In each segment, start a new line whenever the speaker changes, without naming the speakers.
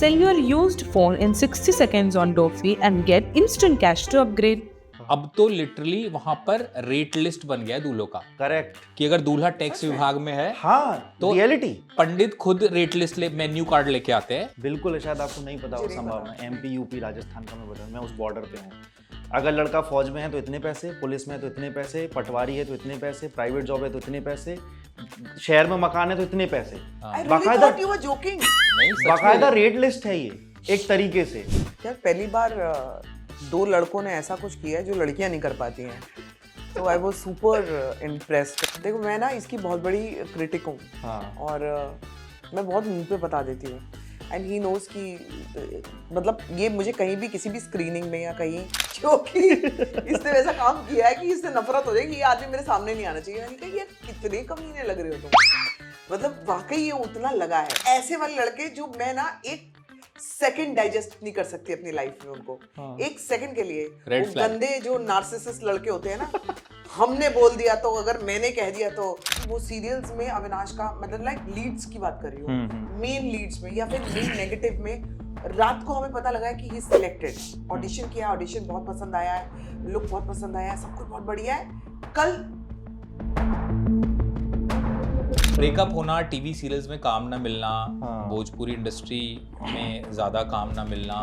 Sell your used phone in 60 seconds on Dofi and get instant cash to upgrade.
अब तो literally वहां पर rate list बन गया है दूल्हों का
करेक्ट।
कि अगर दूल्हा टैक्स विभाग में है
हाँ,
तो
रियलिटी
पंडित खुद रेट लिस्ट मेन्यू कार्ड लेके आते हैं।
बिल्कुल है, शायद आपको नहीं पता हो संभावना। एमपी यूपी राजस्थान का मैं बता, मैं उस बॉर्डर पे हूँ। अगर लड़का फौज में है तो इतने पैसे, पुलिस में है तो इतने पैसे, पटवारी है तो इतने पैसे, प्राइवेट जॉब है तो इतने पैसे, शहर में मकान है तो इतने पैसे। बाकायदा बाकायदा रेट लिस्ट है ये एक तरीके से।
यार पहली बार दो लड़कों ने ऐसा कुछ किया है जो लड़कियां नहीं कर पाती हैं, तो आई वाज सुपर इम्प्रेस्ड। देखो मैं ना इसकी बहुत बड़ी क्रिटिक हूँ और मैं बहुत मुंह पे बता देती हूँ एंड ही नोज कि मतलब ये मुझे कहीं भी किसी भी स्क्रीनिंग में या कहीं क्योंकि इसने वैसा काम किया है कि इससे नफरत हो जाएगी, ये आदमी मेरे सामने नहीं आना चाहिए। मैंने कहा ये कितने कमीने लग रहे हो तुम, मतलब वाकई ये उतना लगा है। ऐसे वाले लड़के जो मैं ना एक सेकंड डाइजेस्ट नहीं कर सकती अपनी लाइफ में उनको, एक सेकंड के लिए। वो गंदे जो नार्सिसिस्ट लड़के होते हैं ना, हमने बोल दिया तो, अगर मैंने कह दिया तो। वो सीरियल्स में अविनाश का मतलब लाइक लीड्स की बात कर रही हूँ, मेन लीड्स में या फिर मेन नेगेटिव में, रात को हमें पता लगा है कि ही सिलेक्टेड, ऑडिशन किया, ऑडिशन बहुत पसंद आया है, लुक बहुत पसंद आया है, सब कुछ बहुत बढ़िया है। कल
ब्रेकअप होना, टीवी सीरियल्स में काम ना मिलना, भोजपुरी इंडस्ट्री में ज्यादा काम ना मिलना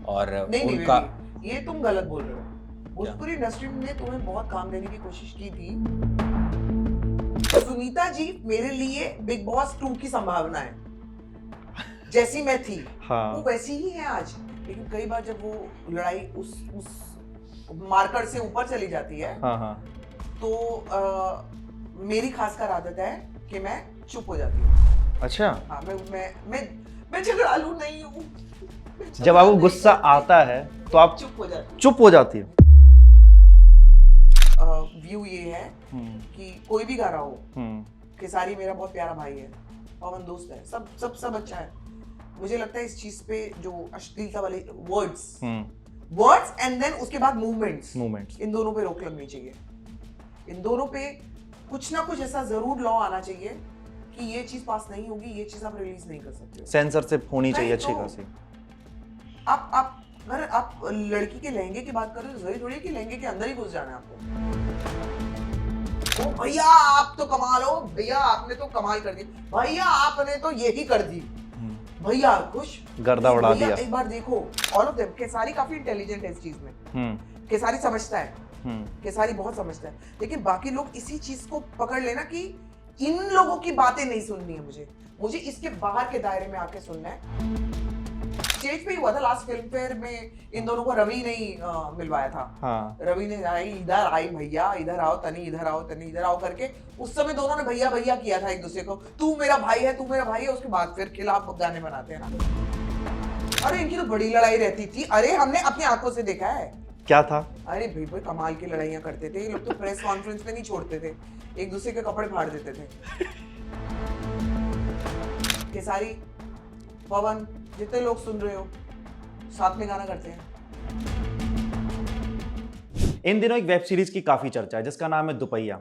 और उनका
ये तुम गलत बोल रहे हो। भोजपुरी इंडस्ट्री ने तुम्हें बहुत काम देने की कोशिश की थी। सुनीता जी मेरे लिए बिग बॉस 2 की संभावना है, जैसी मैं थी वो वैसी ही है आज। लेकिन कई बार जब वो लड़ाई उस मार्कर से ऊपर चली जाती है तो मेरी खासकर आदत है कि मैं चुप हो जाती हूँ।
अच्छा।
हाँ, मैं झगड़ालू नहीं हूँ।
जब आपको गुस्सा आता है तो आप चुप हो जाती हो।
व्यू ये है कि कोई भी गा रहा हो, केसारी मेरा बहुत प्यारा भाई है, पवन दोस्त है, सब अच्छा है। मुझे लगता है इस चीज पे जो अश्लीलता वाले वर्ड्स एंड देन उसके बाद मूवमेंट्स, इन दोनों पे रोक लगनी चाहिए। इन दोनों पे कुछ ना कुछ ऐसा जरूर लॉ आना चाहिए कि ये चीज पास नहीं होगी, ये चीज आप रिलीज नहीं कर सकते हो।
सेंसरशिप होनी चाहिए अच्छी खासी।
आप अगर आप लड़की के लहंगे की बात कर रहे हो, जरूरी थोड़ी कि लहंगे के अंदर ही घुस जाना है आपको। ओ भैया आप तो कमाल हो, भैया आपने तो कमाल कर दी, भैया आपने तो यही कर दी, भैया खुश,
गर्दा उड़ा दिया।
एक बार देखो ऑल ऑफ देम, केसारी काफी इंटेलिजेंट है इस चीज में, केसारी समझता है, केसारी बहुत समझता है। लेकिन बाकी लोग इसी चीज को पकड़ लेना कि इन लोगों की बातें नहीं सुननी है, मुझे इसके बाहर के दायरे में आके सुनना है। स्टेज पे ही हुआ था लास्ट फिल्म फेयर में, इन दोनों को रवि ने ही मिलवाया था। रवि ने इधर आई भैया, इधर आओ तनी, इधर आओ तनी, इधर आओ करके उस समय दोनों ने भैया भैया किया था एक दूसरे को, तू मेरा भाई है, तू मेरा भाई है। उसके बाद फिर खिलाफ गाने बनाते हैं ना। अरे इनकी तो बड़ी लड़ाई रहती थी, अरे हमने अपनी आंखों से देखा है।
क्या था?
अरे भाई कमाल की लड़ाइयां करते थे ये लोग तो, प्रेस कॉन्फ्रेंस में नहीं छोड़ते थे, एक दूसरे के कपड़े फाड़ देते थे। केसारी, पवन, जितने लोग सुन रहे हो, साथ में गाना करते हैं।
इन दिनों एक वेब सीरीज की काफी चर्चा है जिसका नाम है दुपहिया।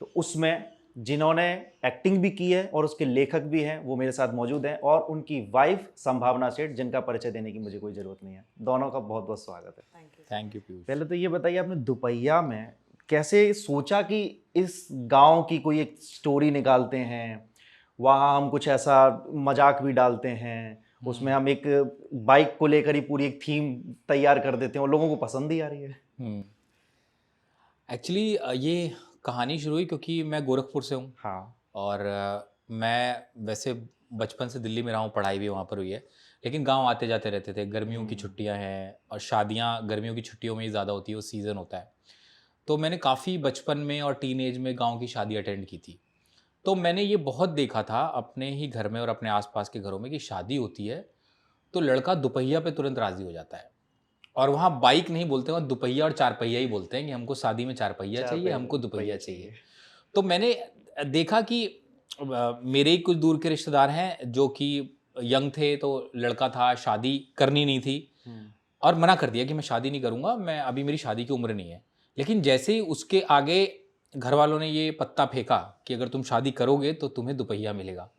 तो उसमें जिन्होंने एक्टिंग भी की है और उसके लेखक भी हैं वो मेरे साथ मौजूद हैं, और उनकी वाइफ संभावना सेठ, जिनका परिचय देने की मुझे कोई जरूरत नहीं है। दोनों का बहुत बहुत स्वागत है।
Thank you Piyush.
पहले तो ये बताइए, आपने दुपहिया में कैसे सोचा कि इस गांव की कोई एक स्टोरी निकालते हैं, वहाँ हम कुछ ऐसा मजाक भी डालते हैं, उसमें हम एक बाइक को लेकर ही पूरी एक थीम तैयार कर देते हैं और लोगों को पसंद ही आ रही है।
एक्चुअली ये कहानी शुरू हुई क्योंकि मैं गोरखपुर से हूँ। और मैं वैसे बचपन से दिल्ली में रहा हूँ, पढ़ाई भी वहाँ पर हुई है, लेकिन गांव आते जाते रहते थे। गर्मियों की छुट्टियाँ हैं और शादियाँ गर्मियों की छुट्टियों में ही ज़्यादा होती है, वो सीज़न होता है। तो मैंने काफ़ी बचपन में और टीन एज में गाँव की शादी अटेंड की थी। तो मैंने ये बहुत देखा था अपने ही घर में और अपने आसपास के घरों में कि शादी होती है तो लड़का दुपहिया पे तुरंत राज़ी हो जाता है। और वहाँ बाइक नहीं बोलते, वहाँ दुपहिया और चार पहिया ही बोलते हैं कि हमको शादी में चार पहिया चाहिए, हमको दुपहिया चाहिए। तो मैंने देखा कि मेरे ही कुछ दूर के रिश्तेदार हैं जो कि यंग थे, तो लड़का था, शादी करनी नहीं थी और मना कर दिया कि मैं शादी नहीं करूँगा, मैं अभी मेरी शादी की उम्र नहीं है। लेकिन जैसे ही उसके आगे घर वालों ने ये पत्ता फेंका कि अगर तुम शादी करोगे तो तुम्हें दुपहिया मिलेगा,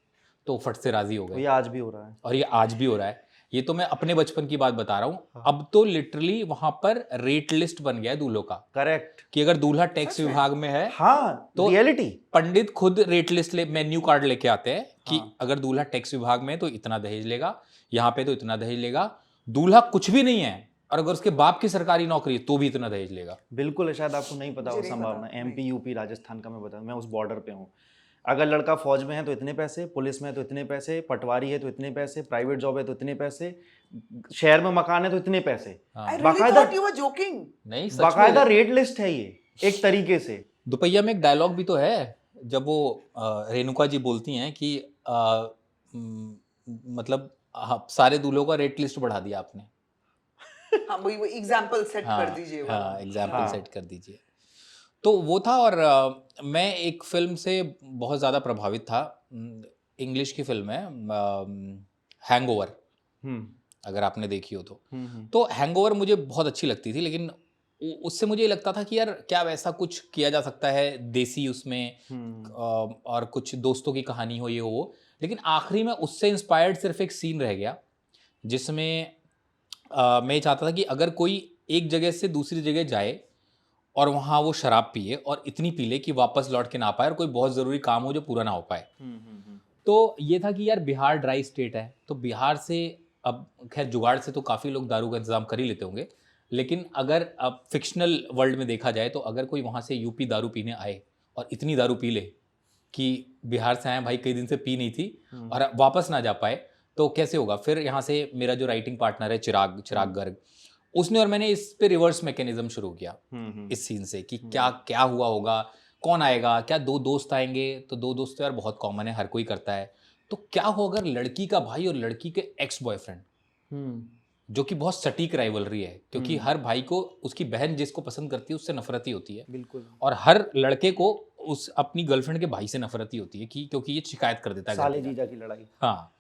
तो फट से राज़ी हो गए।
ये आज भी हो रहा है
और ये आज भी हो रहा है। ये तो मैं अपने बचपन की बात बता रहा हूँ। अब तो लिटरली वहां पर रेट लिस्ट बन गया है दूल्हों का।
करेक्ट।
कि अगर दूल्हा टैक्स विभाग में है,
हाँ,
तो
रियलिटी
पंडित खुद रेट लिस्ट मेन्यू कार्ड लेके आते हैं कि अगर दूल्हा टैक्स विभाग में है तो इतना दहेज लेगा, यहाँ पे तो इतना दहेज लेगा। दूल्हा कुछ भी नहीं है और अगर उसके बाप की सरकारी नौकरी है तो भी इतना दहेज लेगा।
बिल्कुल है, शायद आपको नहीं पता हो संभावना। एमपी यूपी राजस्थान का मैं बता, मैं उस बॉर्डर पे हूँ। अगर लड़का फौज में है तो इतने पैसे, पुलिस में है तो इतने पैसे, पटवारी है तो इतने पैसे, प्राइवेट जॉब है तो इतने पैसे, शहर में मकान है तो इतने पैसे।
नहीं,
बाकायदा रेट लिस्ट है ये एक तरीके से।
दुपहिया में एक डायलॉग भी तो है जब वो रेणुका जी बोलती हैं कि मतलब सारे दूल्हों का रेट लिस्ट बढ़ा दिया आपने।
हाँ, वही एग्जाम्पल सेट कर दीजिए।
हाँ, एग्जाम्पल सेट कर दीजिए। तो वो था। और मैं एक फिल्म से बहुत ज़्यादा प्रभावित था। इंग्लिश की फिल्म है हैंगओवर, अगर आपने देखी हो तो हैंगओवर मुझे बहुत अच्छी लगती थी, लेकिन उससे मुझे लगता था कि यार क्या वैसा कुछ किया जा सकता है देसी उसमें, और कुछ दोस्तों की कहानी हो ये हो वो। लेकिन आखिरी में उससे इंस्पायर्ड सिर्फ एक सीन रह गया जिसमें मैं चाहता था कि अगर कोई एक जगह से दूसरी जगह जाए और वहाँ वो शराब पिए और इतनी पी ले कि वापस लौट के ना पाए और कोई बहुत ज़रूरी काम हो जो पूरा ना हो पाए। तो ये था कि यार बिहार ड्राई स्टेट है, तो बिहार से अब खैर जुगाड़ से तो काफ़ी लोग दारू का इंतजाम कर ही लेते होंगे, लेकिन अगर अब फिक्शनल वर्ल्ड में देखा जाए तो अगर कोई वहाँ से यूपी दारू पीने आए और इतनी दारू पी ले कि बिहार से आए भाई कई दिन से पी नहीं थी और वापस ना जा पाए, तो कैसे होगा। फिर यहाँ से मेरा जो राइटिंग पार्टनर है चिराग गर्ग, उसने और मैंने इस पे रिवर्स मैकेनिज्म शुरू किया इस सीन से कि क्या क्या हुआ होगा, कौन आएगा, क्या दो दोस्त आएंगे, तो दो दोस्त तो यार बहुत कॉमन है, हर कोई करता है। तो क्या हो अगर लड़की का भाई और लड़की के एक्स बॉयफ्रेंड, जो कि बहुत सटीक राइवलरी है क्योंकि हर भाई को उसकी बहन जिसको पसंद करती है उससे नफरत ही होती है,
बिल्कुल,
और हर लड़के को उस अपनी गर्लफ्रेंड के भाई से नफरत ही होती है कि क्योंकि ये शिकायत कर देता है
साले जीजा की लड़ाई।
हाँ,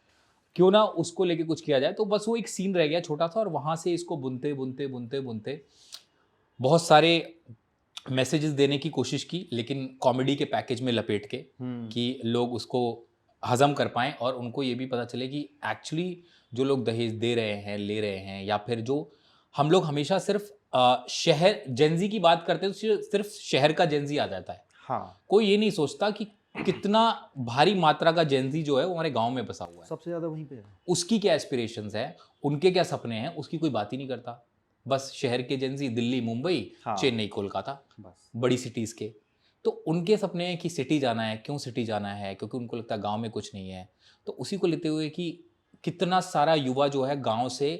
क्यों ना उसको लेके कुछ किया जाए। तो बस वो एक सीन रह गया छोटा सा, और वहां से इसको बुनते बुनते बुनते बुनते बहुत सारे मैसेजेस देने की कोशिश की, लेकिन कॉमेडी के पैकेज में लपेट के कि लोग उसको हजम कर पाएं और उनको ये भी पता चले कि एक्चुअली जो लोग दहेज दे रहे हैं, ले रहे हैं, या फिर जो हम लोग हमेशा सिर्फ शहर जेंजी की बात करते हैं तो सिर्फ शहर का जेंजी आ जाता है।
हाँ,
कोई ये नहीं सोचता कि कितना भारी मात्रा का जेंजी जो है वो हमारे गांव में बसा हुआ है,
सबसे ज्यादा वहीं पे है।
उसकी क्या एस्पिरेशंस है, उनके क्या सपने हैं, उसकी कोई बात ही नहीं करता। बस शहर के जेंजी दिल्ली, मुंबई, चेन्नई, कोलकाता, बस बड़ी सिटीज़ के, तो उनके सपने हैं कि सिटी जाना है। क्यों सिटी जाना है? क्योंकि उनको लगता है गांव में कुछ नहीं है। तो उसी को लेते हुए कि कितना सारा युवा जो है गांव से,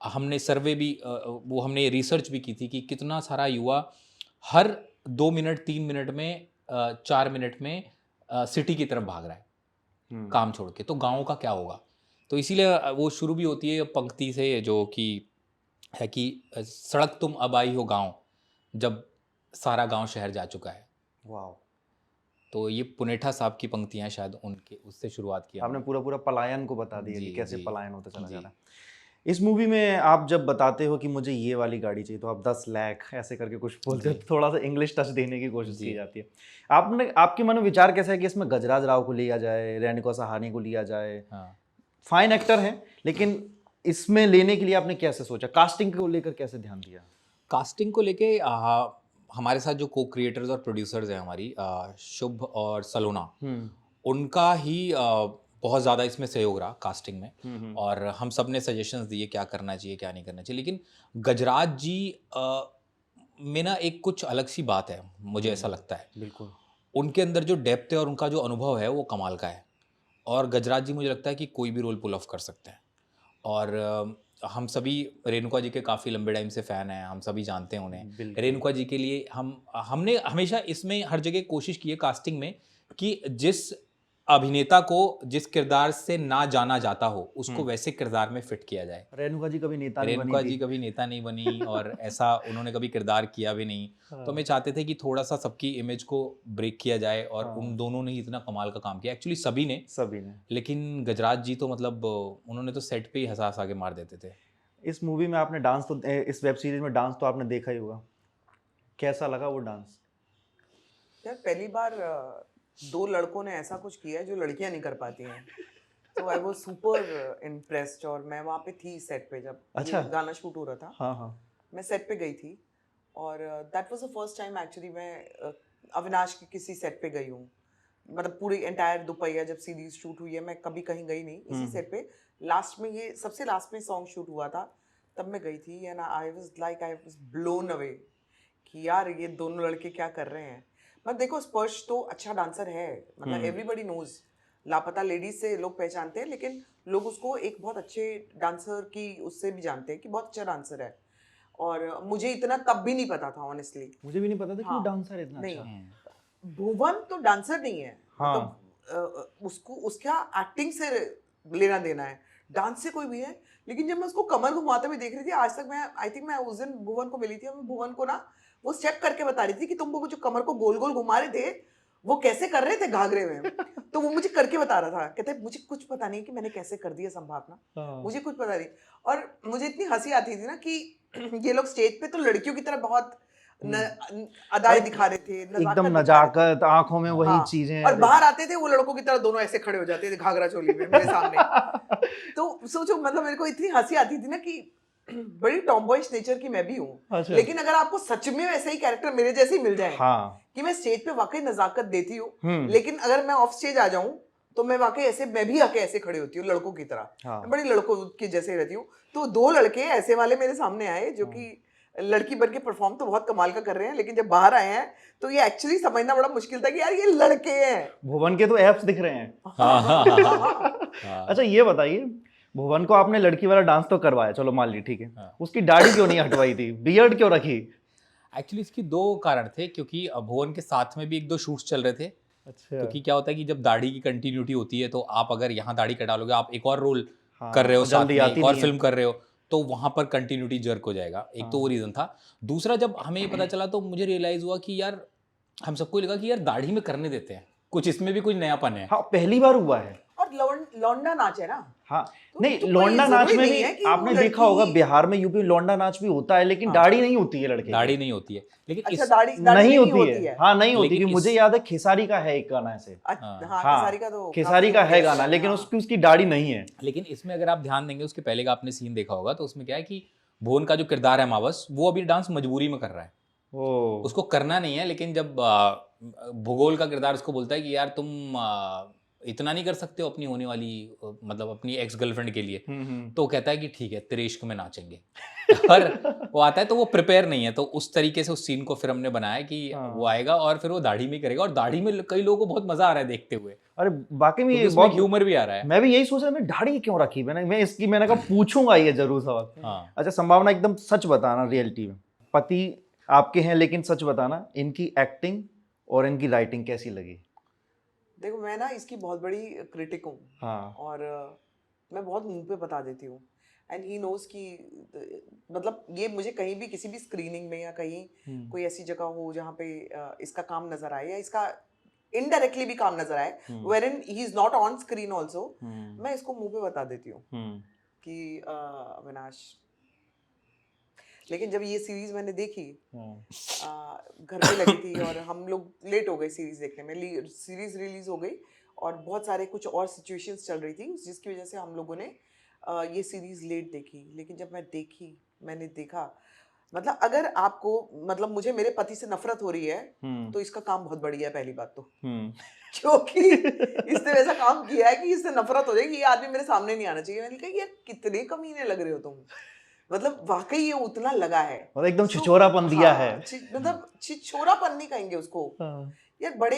हमने सर्वे भी वो हमने रिसर्च भी की थी कि कितना सारा युवा हर 2 मिनट 3 मिनट में 4 मिनट में सिटी की तरफ भाग रहा है काम छोड़ के। तो गाँव का क्या होगा? तो इसीलिए वो शुरू भी होती है पंक्ति से जो कि है कि सड़क तुम अब आई हो गाँव, जब सारा गाँव शहर जा चुका है।
वाह,
तो ये पुनेठा साहब की पंक्तियां शायद उनके उससे शुरुआत किया।
आपने पूरा पूरा पलायन को बता दिया कि कैसे
जी,
पलायन होता चला
जी।
जा रहा है। इस मूवी में आप जब बताते हो कि मुझे ये वाली गाड़ी चाहिए तो आप 10 लाख ऐसे करके कुछ बोलते हो, थोड़ा सा इंग्लिश टच देने की कोशिश की जाती है। आपके मन में विचार कैसा है कि इसमें गजराज राव को लिया जाए, रेणुका सहानी को लिया जाए? फाइन एक्टर हैं, लेकिन इसमें लेने के लिए आपने कैसे सोचा? कास्टिंग को लेकर कैसे ध्यान दिया?
कास्टिंग को लेके हमारे साथ जो को क्रिएटर्स और प्रोड्यूसर्स हैं हमारी शुभ और सलोना, उनका ही बहुत ज़्यादा इसमें सहयोग रहा कास्टिंग में। और हम सब ने सजेशंस दिए क्या करना चाहिए क्या नहीं करना चाहिए। लेकिन गजराज जी में ना एक कुछ अलग सी बात है, मुझे ऐसा लगता है।
बिल्कुल,
उनके अंदर जो डेप्थ है और उनका जो अनुभव है वो कमाल का है। और गजराज जी मुझे लगता है कि कोई भी रोल पुल ऑफ कर सकते हैं। और हम सभी रेणुका जी के काफ़ी लंबे टाइम से फ़ैन हैं, हम सभी जानते हैं उन्हें। रेणुका जी के लिए हमने हमेशा इसमें हर जगह कोशिश की है कास्टिंग में कि जिस अभिनेता को जिस किरदार से ना जाना जाता हो उसको वैसे किरदार में फिट किया जाए।
रेणुका जी कभी नेता
नहीं बनी और ऐसा उन्होंने कभी किरदार किया भी नहीं। तो हमें चाहते थे कि थोड़ा सा सबकी इमेज को ब्रेक किया जाए, और उन दोनों ने इतना कमाल का काम किया, एक्चुअली सभी ने। लेकिन गजराज जी तो मतलब उन्होंने तो सेट पे ही हंसा हंसा के मार देते थे।
इस मूवी में आपने डांस तो, इस वेब सीरीज में डांस तो आपने देखा ही होगा, कैसा लगा वो डांस?
यार पहली बार 2 लड़कों ने ऐसा कुछ किया है जो लड़कियां नहीं कर पाती हैं। तो आई वाज सुपर इम्प्रेस्ड और मैं वहाँ पे थी सेट पे जब
अच्छा।
ये गाना शूट हो रहा था।
हाँ हाँ।
मैं सेट पे गई थी और that was the first time actually मैं अविनाश की किसी सेट पे गई हूँ। मतलब पूरी एंटायर दुपहिया जब सीरीज शूट हुई है मैं कभी कहीं गई नहीं, इसी सेट पे लास्ट में ये सबसे लास्ट में सॉन्ग शूट हुआ था तब मैं गई थी and I was blown away कि यार ये दोनों लड़के क्या कर रहे हैं। मतलब देखो स्पर्श तो अच्छा डांसर है, मतलब एवरीबॉडी नोज, लापता लेडीज से लोग पहचानते हैं लेकिन लोग उसको एक बहुत अच्छे डांसर की उससे भी जानते हैं कि बहुत अच्छा डांसर है। और मुझे इतना तब भी नहीं पता था ऑनेस्टली,
मुझे भी नहीं पता था कि वो
हाँ,
डांसर इतना
नहीं।
अच्छा।
भुवन तो डांसर नहीं है,
हाँ।
मतलब उसको उसका एक्टिंग से लेना देना है, डांस से कोई भी है। लेकिन जब मैं उसको कमर घुमाते हुए देख रही थी, आज तक मैं आई थिंक मैं उस दिन भुवन को मिली थी और मैं भुवन को ना वो स्टेप करके बता रही थी कि तुम वो जो कमर को गोल गोल घुमा रहे थे वो कैसे कर रहे थे घाघरे में। तो वो मुझे करके बता रहा था, कहते मुझे कुछ पता नहीं कि मैंने कैसे कर दिया संभावना, मुझे कुछ पता नहीं। और मुझे इतनी हंसी आती थी ना कि ये लोग स्टेज पे तो लड़कियों की तरह बहुत अदाएं दिखा रहे थे,
एकदम नजाकत, आंखों में वही
हाँ,
चीजें,
और बाहर आते थे वो लड़कों की तरह दोनों ऐसे खड़े हो जाते थे घाघरा चोली में मेरे सामने। तो सोचो, मतलब मेरे को इतनी हंसी आती थी ना कि बड़ी टॉमबॉयिश नेचर की मैं भी हूँ।
अच्छा।
लेकिन अगर आपको सच में वैसे ही कैरेक्टर मेरे जैसे ही मिल जाए,
हाँ,
कि मैं स्टेज पे वाकई नजाकत देती हूँ, लेकिन अगर मैं ऑफ स्टेज आ जाऊं तो मैं वाकई ऐसे, मैं भी आके ऐसे खड़ी होती हूँ लड़कों की तरह।
हाँ।
मैं बड़ी लड़कों की जैसे रहती हूँ। तो दो लड़के ऐसे वाले मेरे सामने आए जो कि लड़की बन के परफॉर्म तो बहुत कमाल का कर रहे हैं, लेकिन जब बाहर आए हैं तो ये एक्चुअली समझना बड़ा मुश्किल था कि यार ये लड़के हैं।
भुवन के तो एब्स दिख रहे हैं। अच्छा ये बताइए, भुवन को आपने लड़की वाला डांस तो करवाया, चलो मान ली, ठीक है, उसकी दाढ़ी क्यों नहीं हटवाई थी, बियर्ड क्यों रखी?
एक्चुअली इसकी दो कारण थे, क्योंकि भुवन के साथ में भी एक दो शूट्स चल रहे थे।
अच्छा।
क्योंकि क्या होता है कि जब दाढ़ी की कंटिन्यूटी होती है तो आप अगर यहाँ दाढ़ी कटा लोगे, आप एक और रोल कर रहे हो साथ में, एक और फिल्म कर रहे हो, तो वहां पर कंटिन्यूटी जर्क हो जाएगा। एक तो वो रीजन था। दूसरा, जब हमें ये पता चला तो मुझे रियलाइज हुआ कि यार हम सबको लगा कि यार दाढ़ी में करने देते हैं कुछ, इसमें भी कुछ नयापन है।
हाँ, पहली बार हुआ है।
और लौंडा नाच है ना।
हाँ,
तो
नहीं,
तो
लौंडा नाच में भी आपने देखा होगा,
लड़की-
बिहार में, यूपी में लौंडा नाच भी होता है, लेकिन दाढ़ी नहीं होती है लड़के
दाढ़ी नहीं होती है, लेकिन
अच्छा,
इस
दाढ़ी
नहीं होती है। हाँ, नहीं होती,
लेकिन
क्योंकि मुझे याद है खेसारी का है एक गाना ऐसे।
हाँ,
हाँ,
खेसारी का तो
खेसारी का है गाना, लेकिन उसकी दाढ़ी नहीं है।
लेकिन इसमें अगर आप ध्यान देंगे, उसके पहले का आपने सीन देखा होगा, तो उसमें क्या है कि भुवन का जो किरदार है मावस, वो अभी डांस मजबूरी में कर रहा है। उसको करना नहीं है, लेकिन जब भूगोल का किरदार उसको बोलता है कि यार तुम इतना नहीं कर सकते हो अपनी होने वाली, मतलब अपनी एक्स गर्लफ्रेंड के लिए, तो वो कहता है कि ठीक है, तेरे इश्क में नाचेंगे। और वो आता है तो वो प्रिपेयर नहीं है, तो उस तरीके से उस सीन को फिर हमने बनाया कि वो आएगा और फिर वो दाढ़ी में करेगा, और दाढ़ी में कई लोगों को बहुत मजा आ रहा है देखते हुए।
अरे वाकई में ये
बहुत ह्यूमर भी आ रहा है।
मैं भी यही सोच रहा, मैं दाढ़ी क्यों रखी, मैंने कहा पूछूंगा ये जरूर सवाल।
हाँ।
अच्छा, संभावना, एकदम सच बताना, रियलिटी में पति आपके हैं, लेकिन सच बताना, इनकी एक्टिंग और इनकी राइटिंग कैसी लगी?
देखो, मैं ना इसकी बहुत बड़ी क्रिटिक हूँ।
हाँ।
और मैं बहुत मुंह पे बता देती हूँ, एंड ही नोज कि मतलब ये मुझे कहीं भी किसी भी स्क्रीनिंग में या कहीं कोई ऐसी जगह हो जहाँ पे इसका काम नजर आए या इसका इनडायरेक्टली भी काम नजर आए, wherein he is not on screen also, मैं इसको मुंह पे बता देती हूँ कि अविनाश। लेकिन जब ये सीरीज मैंने देखी, घर पे लगी थी और हम लोग लेट हो गए सीरीज देखने में। सीरीज रिलीज हो गई और बहुत सारे कुछ और सिचुएशंस चल रही थी, जिसकी वजह से हम लोगों ने ये सीरीज लेट देखी। लेकिन जब मैंने देखा, मतलब अगर आपको, मतलब मुझे मेरे पति से नफरत हो रही है तो इसका काम बहुत बढ़िया है, पहली बात तो। क्योंकि इसने वैसा काम किया है कि इससे नफरत हो जाएगी, ये आदमी मेरे सामने नहीं आना चाहिए। मैंने कहा यार कितने कमीने लग रहे हो तुम, मतलब वाकई ये उतना लगा है,
मतलब एकदम छिछोरापन दिया है।
मतलब छिछोरापन नहीं कहेंगे उसको यार, बड़े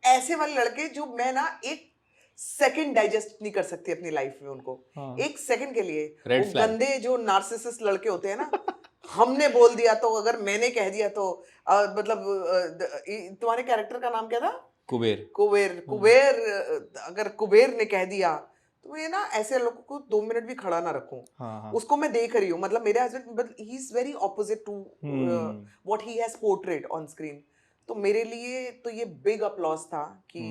ऐसे वाले लड़के जो मैं ना एक सेकंड डाइजेस्ट नहीं कर सकती अपनी लाइफ में उनको। एक सेकंड के लिए वो गंदे जो नार्सिसिस्ट लड़के होते हैं ना, हमने बोल दिया तो, अगर मैंने कह दिया तो, मतलब तुम्हारे कैरेक्टर का नाम क्या था? कुबेर। अगर कुबेर ने कह दिया तो मैं ना ऐसे लोगों को 2 मिनट भी खड़ा ना रखूं। उसको मैं देख रही हूँ, मतलब मेरे husband, but he is very opposite to what he has portrayed on screen. तो मेरे लिए तो ये बिग अपलॉज था कि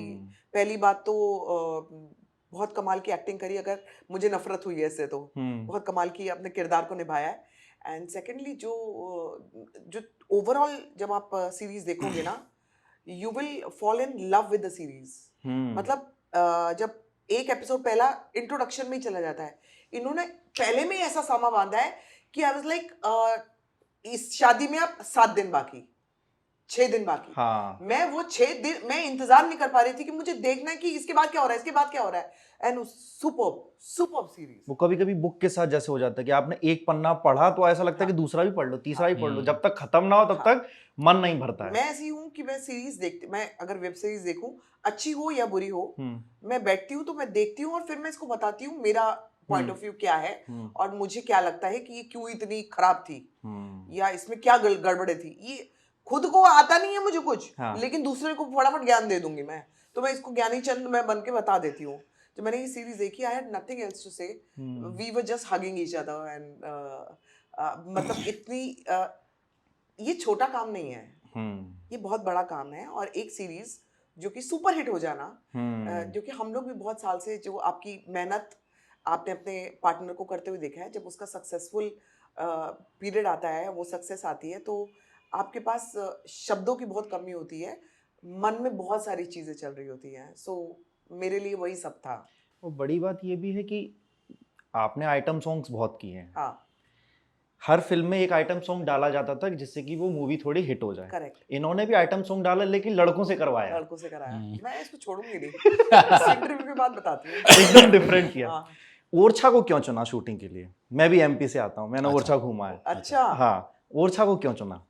पहली बात तो बहुत कमाल की एक्टिंग करी, अगर मुझे नफरत हुई है इससे तो बहुत कमाल की अपने किरदार को निभाया है। एंड सेकेंडली जो ओवरऑल जब आप सीरीज देखोगे ना, you will fall in love with the series. मतलब जब एक एपिसोड पहला इंट्रोडक्शन में ही चला जाता है। इन्होंने पहले में ही ऐसा सामा बांधा है कि आई वाज लाइक इस शादी में अब 7 दिन बाकी, 6 दिन बाकी।
हाँ।
मैं वो 6 दिन मैं इंतजार नहीं कर पा रही थी कि मुझे देखना है कि इसके बाद क्या हो रहा है, इसके बाद क्या हो रहा है। And superb series.
वो कभी कभी बुक के साथ जैसे हो जाता है कि आपने एक पन्ना पढ़ा तो ऐसा लगता है कि दूसरा भी पढ़ लो, तीसरा भी पढ़ लो, जब तक खत्म ना हो तब तक मन नहीं भरता है।
मैं ऐसी हूँ कि मैं सीरीज देखती, मैं अगर वेब सीरीज देखूं, अच्छी हो या बुरी हो, मैं बैठती हूँ तो मैं देखती हूँ और फिर मैं इसको बताती हूँ मेरा पॉइंट ऑफ व्यू क्या है और मुझे क्या लगता है कि ये क्यों इतनी खराब थी या इसमें क्या गड़बड़े थी। ये खुद को आता नहीं है मुझे कुछ, लेकिन दूसरे को फटाफट ज्ञान दे दूंगी मैं, तो मैं इसको ज्ञानी चंद मैं बन के बता देती हूँ। जब मैंने ये सीरीज देखी, I had nothing else to say, we were just hugging each other and मतलब इतनी ये छोटा काम नहीं है, ये बहुत बड़ा काम है। और एक सीरीज जो कि सुपर हिट हो जाना, जो कि हम लोग भी बहुत साल से, जो आपकी मेहनत आपने अपने पार्टनर को करते हुए देखा है, जब उसका सक्सेसफुल पीरियड आता है, वो सक्सेस आती है, तो आपके पास शब्दों की बहुत कमी होती है, मन में बहुत सारी चीज़ें चल रही होती हैं। सो मेरे लिए वही सब था।
और बड़ी बात ये भी है कि आपने आइटम सॉन्ग्स बहुत किए हैं।
हाँ,
हर फिल्म में एक आइटम सॉन्ग डाला जाता था जिससे कि वो मूवी थोड़ी हिट हो जाए।
करेक्ट।
इन्होंने भी आइटम सॉन्ग डाला, लेकिन लड़कों से करवाया।
लड़कों से कराया। मैं इसको छोड़ूंगी नहीं, इंटरव्यू के बाद बताती हूँ।
एकदम डिफरेंट किया।
हाँ।
ओरछा को क्यों चुना शूटिंग के लिए? मैं भी एमपी से आता हूँ, मैंने ओरछा घूमा है।
अच्छा।
हाँ, ओरछा को क्यों चुना?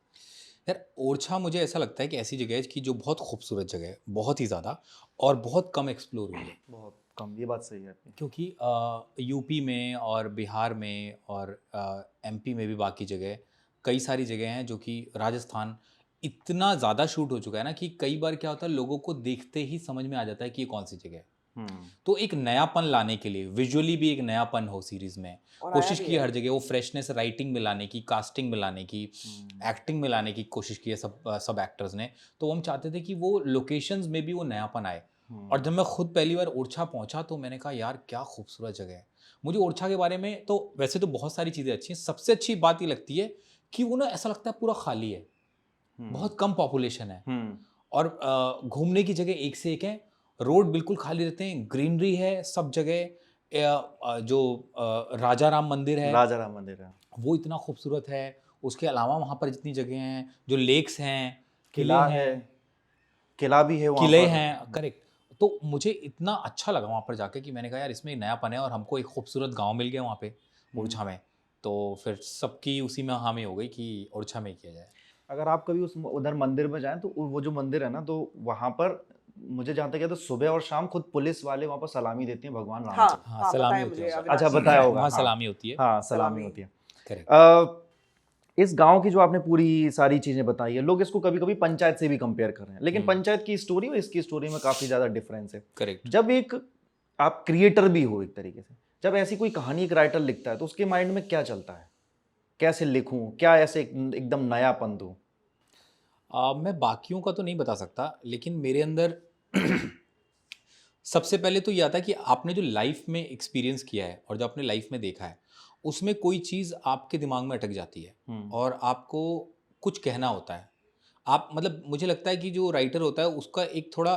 यार ओरछा मुझे ऐसा लगता है कि ऐसी जगह है कि जो बहुत खूबसूरत जगह है, बहुत ही ज़्यादा, और बहुत कम एक्सप्लोर हुई है।
बहुत कम, ये बात सही है आपकी।
क्योंकि यूपी में और बिहार में और एमपी में भी बाकी जगह, कई सारी जगह हैं जो कि राजस्थान इतना ज़्यादा शूट हो चुका है ना कि कई बार क्या होता है, लोगों को देखते ही समझ में आ जाता है कि ये कौन सी जगह है। तो एक नयापन लाने के लिए, विजुअली भी एक नयापन हो सीरीज में, कोशिश की हर जगह वो फ्रेशनेस, राइटिंग में लाने की, कास्टिंग में लाने की, एक्टिंग में लाने की कोशिश की है सब एक्टर्स ने। तो हम चाहते थे कि वो लोकेशंस में भी वो नयापन आए। और जब मैं खुद पहली बार ओरछा पहुंचा तो मैंने कहा यार क्या खूबसूरत जगह है। मुझे ओरछा के बारे में तो वैसे तो बहुत सारी चीज़ें अच्छी हैं, सबसे अच्छी बात ये लगती है कि वो ना ऐसा लगता है पूरा खाली है, बहुत कम पॉपुलेशन है, और घूमने की जगह एक से एक है, रोड बिल्कुल खाली रहते हैं, ग्रीनरी है सब जगह। जो राजा राम मंदिर है, वो इतना खूबसूरत है। उसके अलावा वहाँ पर जितनी जगह हैं, जो लेक्स हैं,
किला है, किला भी है वहाँ,
किले हैं, करेक्ट। तो मुझे इतना अच्छा लगा वहाँ पर जाके कि मैंने कहा यार इसमें नयापन है, और हमको एक खूबसूरत गांव मिल गया वहाँ पे ओरछा में। तो फिर सबकी उसी में हामी हो गई कि ओरछा में किया जाए।
अगर आप कभी उधर मंदिर में जाएं तो वो जो मंदिर है ना, तो वहाँ पर मुझे जहाँ तक है तो सुबह और शाम खुद पुलिस वाले वहाँ पर सलामी देते हैं भगवान राम को।
हाँ, सलामी होती है।
अच्छा, बताया होगा।
वहाँ सलामी होती है।
हाँ, सलामी होती है।
करेक्ट।
इस गांव की जो आपने पूरी सारी चीजें बताई है, लोग इसको कभी कभी पंचायत से भी कंपेयर कर रहे हैं, लेकिन पंचायत की स्टोरी और इसकी स्टोरी में काफी ज्यादा डिफरेंस है।
करेक्ट।
जब एक आप क्रिएटर भी हो एक तरीके से, जब ऐसी कोई कहानी एक राइटर लिखता है तो उसके माइंड में क्या चलता है? कैसे लिखूं, क्या ऐसे एकदम नयापन दूं?
मैं बाकियों का तो नहीं बता सकता, लेकिन मेरे अंदर सबसे पहले तो ये आता है कि आपने जो लाइफ में एक्सपीरियंस किया है और जो आपने लाइफ में देखा है, उसमें कोई चीज़ आपके दिमाग में अटक जाती है और आपको कुछ कहना होता है। आप मतलब मुझे लगता है कि जो राइटर होता है उसका एक थोड़ा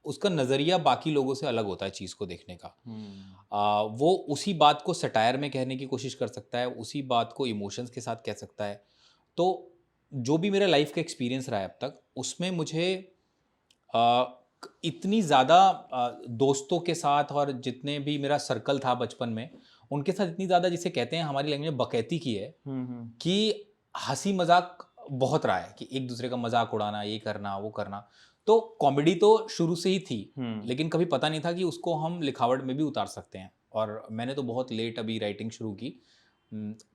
उसका नज़रिया बाकी लोगों से अलग होता है चीज़ को देखने का। वो उसी बात को सटायर में कहने की कोशिश कर सकता है, उसी बात को इमोशंस के साथ कह सकता है। तो जो भी मेरा लाइफ का एक्सपीरियंस रहा है अब तक, उसमें मुझे इतनी ज़्यादा दोस्तों के साथ और जितने भी मेरा सर्कल था बचपन में, उनके साथ इतनी ज़्यादा, जिसे कहते हैं हमारी लैंग्वेज में बकैती की है, कि हंसी मजाक बहुत रहा है, कि एक दूसरे का मजाक उड़ाना, ये करना वो करना। तो कॉमेडी तो शुरू से ही थी, लेकिन कभी पता नहीं था कि उसको हम लिखावट में भी उतार सकते हैं। और मैंने तो बहुत लेट अभी राइटिंग शुरू की,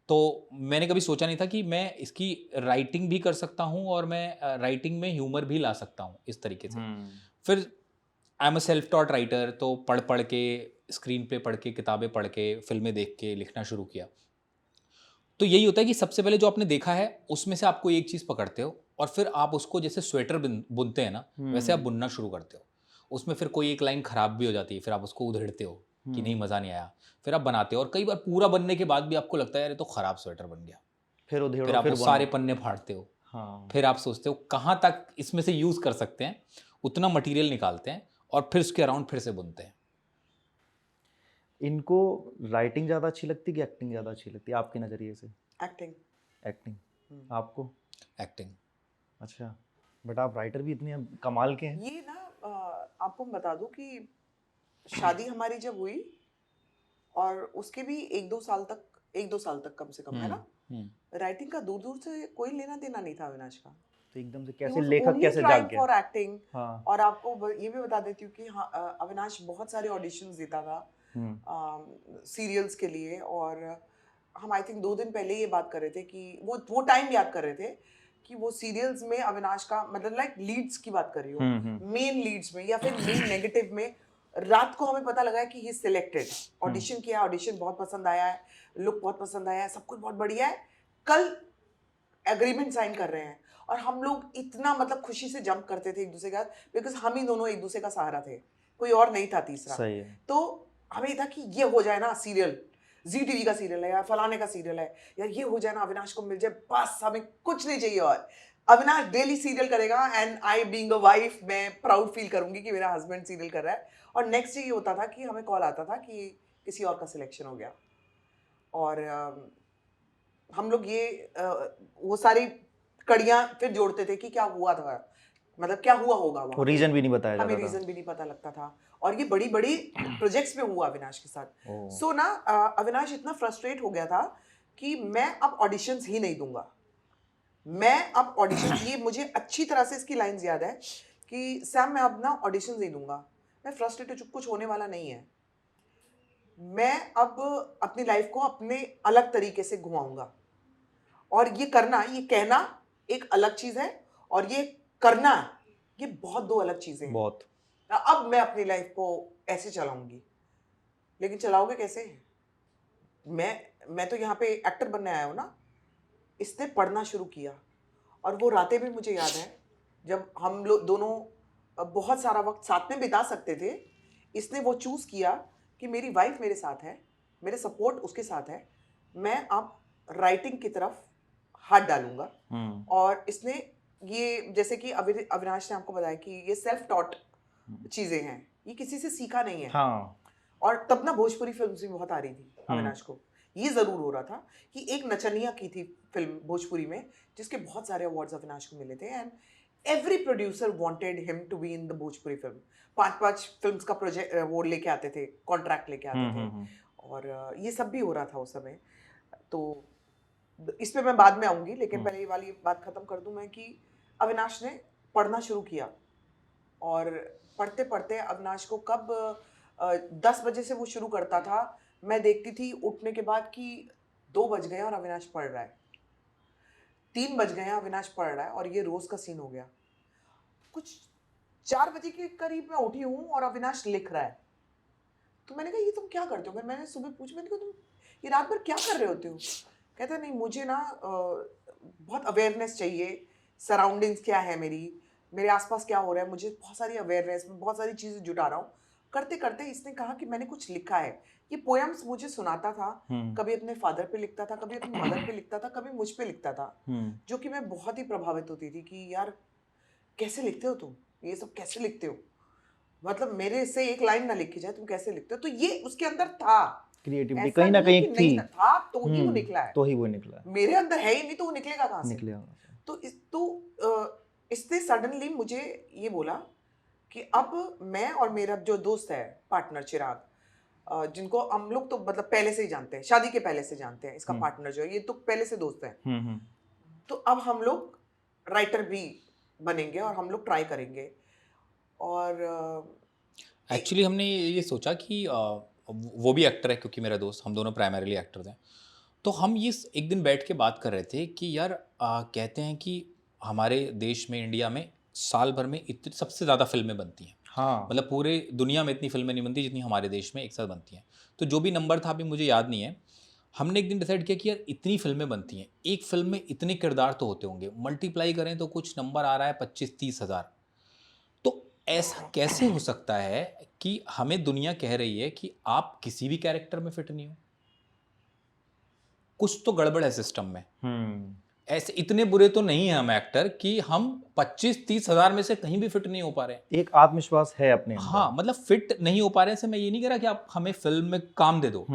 तो मैंने कभी सोचा नहीं था कि मैं इसकी राइटिंग भी कर सकता हूँ और मैं राइटिंग में ह्यूमर भी ला सकता हूँ इस तरीके से। फिर I am a self taught writer, तो पढ़ पढ़ के, स्क्रीन पे पढ़ के, किताबें पढ़ के, फिल्में देख के लिखना शुरू किया। तो यही होता है कि सबसे पहले जो आपने देखा है उसमें से आपको एक चीज़ पकड़ते हो और फिर आप उसको जैसे स्वेटर बुनते हैं ना, वैसे आप बुनना शुरू करते हो। उसमें फिर कोई एक लाइन ख़राब भी हो जाती है, फिर आप उसको उधेड़ते हो कि नहीं मज़ा नहीं आया, फिर आप बनाते हो। और कई बार पूरा बनने के बाद भी आपको लगता है यार ये तो ख़राब स्वेटर बन गया, फिर आप सारे पन्ने फाड़ते हो। फिर आप सोचते हो कहाँ तक इसमें से यूज़ कर सकते हैं, उतना मटेरियल निकालते हैं और फिर उसके अराउंड फिर से बुनते हैं।
इनको राइटिंग ज़्यादा अच्छी लगती है कि एक्टिंग ज़्यादा अच्छी लगती है आपके नज़रिए से?
एक्टिंग।
एक्टिंग। आपको?
एक्टिंग।
अच्छा, बट आप राइटर भी इतने कमाल के हैं।
ये ना आपको मैं बता दूं कि शादी हमारी जब हुई और उसके भी 1-2 साल तक कम से कम, है ना, राइटिंग का दूर दूर से कोई लेना देना नहीं था अविनाश का।
तो एकदम से कैसे लेखक कैसे जाग गया?
For acting.
हाँ।
और आपको ये भी बता देती हूँ कि हाँ, अविनाश बहुत सारे ऑडिशंस देता था सीरियल्स के लिए। और हम आई थिंक 2 दिन पहले ये बात कर रहे थे कि वो टाइम याद कर रहे थे कि वो सीरियल्स में अविनाश का मतलब लाइक लीड्स की बात कर रही हूँ, मेन लीड्स में या फिर मेन नेगेटिव में, रात को हमें पता लगा है कि ही सिलेक्टेड। ऑडिशन किया, ऑडिशन बहुत पसंद आया है, लुक बहुत पसंद आया है, सब कुछ बहुत बढ़िया है, कल एग्रीमेंट साइन कर रहे हैं। और हम लोग इतना मतलब खुशी से जंप करते थे एक दूसरे का, बिकॉज हम ही दोनों एक दूसरे का सहारा थे, कोई और नहीं था तीसरा।
सही है।
तो हमें ये था कि ये हो जाए ना सीरियल, जी टीवी का सीरियल है या फलाने का सीरियल है यार, ये हो जाए ना, अविनाश को मिल जाए, बस हमें कुछ नहीं चाहिए। और अविनाश डेली सीरियल करेगा and I being a wife मैं प्राउड फील करूंगी कि मेरा हस्बैंड सीरियल कर रहा है। और नेक्स्ट डे ये होता था कि हमें कॉल आता था कि किसी और का सिलेक्शन हो गया। और हम लोग ये वो सारी कड़ियां फिर जोड़ते थे कि क्या हुआ था, मतलब क्या हुआ होगा वहाँ।
वो रीजन भी नहीं बताया जाता था।
हमें रीजन भी नहीं पता लगता था। और ये बड़ी बड़ी प्रोजेक्ट्स में हुआ अविनाश के साथ। सो ना अविनाश इतना फ्रस्ट्रेट हो गया था कि मैं अब ऑडिशंस ही नहीं दूंगा, मैं अब ऑडिशन, ये मुझे अच्छी तरह से इसकी लाइंस याद है कि सैम मैं अब ना ऑडिशंस नहीं दूंगा, मैं फ्रस्ट्रेट हो चुका, कुछ होने वाला नहीं है, मैं अब अपनी लाइफ को अपने अलग तरीके से घुमाऊंगा। और ये करना, ये कहना एक अलग चीज है और ये करना, ये बहुत दो अलग चीजें हैं।
बहुत।
अब मैं अपनी लाइफ को ऐसे चलाऊंगी। लेकिन चलाओगे कैसे? मैं तो यहाँ पे एक्टर बनने आया हूँ ना। इसने पढ़ना शुरू किया और वो रातें भी मुझे याद है जब हम लोग दोनों बहुत सारा वक्त साथ में बिता सकते थे। इसने वो चूज किया कि मेरी वाइफ मेरे साथ है, मेरे सपोर्ट उसके साथ है, मैं अब राइटिंग की तरफ हाथ डालूंगा। और इसने ये, जैसे कि अविनाश ने आपको बताया कि ये सेल्फ टॉट चीजें हैं, ये किसी से सीखा नहीं है।
हाँ।
और तब ना भोजपुरी फिल्म भी बहुत आ रही थी अविनाश को। ये जरूर हो रहा था कि एक नचनिया की थी फिल्म भोजपुरी में जिसके बहुत सारे अवार्ड्स अविनाश को मिले थे and every producer wanted him to be in the Bhojpuri film. 5-5 films का प्रोजेक्ट वो लेके आते थे, कॉन्ट्रैक्ट लेके आते थे। और ये सब भी हो रहा था उस समय। तो इस पे मैं बाद में आऊंगी, लेकिन पहले ये वाली बात खत्म कर दूं मैं कि अविनाश ने पढ़ना शुरू किया। और पढ़ते पढ़ते अविनाश को कब 10 बजे से वो शुरू करता था, मैं देखती थी उठने के बाद कि 2 बज गए और अविनाश पढ़ रहा है, 3 बज गए अविनाश पढ़ रहा है। और ये रोज का सीन हो गया। कुछ 4 बजे के करीब मैं उठी हूँ और अविनाश लिख रहा है। तो मैंने कहा ये तुम क्या करते हो? मैंने सुबह पूछा, मैंने कहा तुम ये रात भर क्या कर रहे होते हो? कहता नहीं मुझे ना बहुत अवेयरनेस चाहिए, सराउंडिंग्स क्या है मेरे आसपास क्या हो रहा है, मुझे बहुत सारी अवेयरनेस, मैं बहुत सारी चीज़ें जुटा रहा हूँ। करते करते इसने कहा कि मैंने कुछ लिखा है। ये पोएम्स मुझे सुनाता था, कभी अपने फादर पे लिखता था, कभी अपनी मदर पे लिखता था, कभी मुझ पे लिखता था, जो कि मैं बहुत ही प्रभावित होती थी कि यार कैसे लिखते हो तुम, ये सब कैसे लिखते हो, मतलब मेरे से एक लाइन ना लिखी जाए, तुम कैसे लिखते हो? तो ये उसके अंदर था,
क्रिएटिविटी कहीं ना कहीं थी,
था तो ही वो निकला है,
तो ही वो निकला है।
मेरे अंदर है ही नहीं तो वो निकलेगा कहाँ से?
निकलेगा।
इसने सडनली मुझे ये बोला कि अब मैं और मेरा जो दोस्त है पार्टनर चिराग, जिनको हम लोग तो मतलब पहले से ही जानते हैं, शादी के पहले से जानते हैं, इसका पार्टनर जो है ये तो पहले से दोस्त है। तो अब हम लोग राइटर भी बनेंगे और हम लोग ट्राई करेंगे। और
एक्चुअली हमने ये सोचा कि वो भी एक्टर है क्योंकि मेरा दोस्त, हम दोनों प्राइमरीली एक्टर हैं। तो हम ये एक दिन बैठ के बात कर रहे थे कि यार कहते हैं कि हमारे देश में, इंडिया में साल भर में इतनी सबसे ज़्यादा फिल्में बनती हैं।
हाँ।
मतलब पूरे दुनिया में इतनी फिल्में नहीं बनती जितनी हमारे देश में एक साथ बनती हैं। तो जो भी नंबर था अभी मुझे याद नहीं है, हमने एक दिन डिसाइड किया कि यार इतनी फिल्में बनती हैं, एक फिल्म में इतने किरदार तो होते होंगे, मल्टीप्लाई करें तो कुछ नंबर आ रहा है 25-30 हज़ार। तो ऐसा कैसे हो सकता है कि हमें दुनिया कह रही है कि आप किसी भी कैरेक्टर में फिट नहीं हो? कुछ तो गड़बड़ है सिस्टम में। ऐसे इतने बुरे तो नहीं है हम एक्टर कि हम 25-30 हज़ार में से कहीं भी फिट नहीं हो पा रहे हैं।
एक आत्मविश्वास है अपने अंदर।
हाँ, मतलब फिट नहीं हो पा रहे हैं से मैं ये नहीं कह रहा कि आप हमें फिल्म में काम दे दो,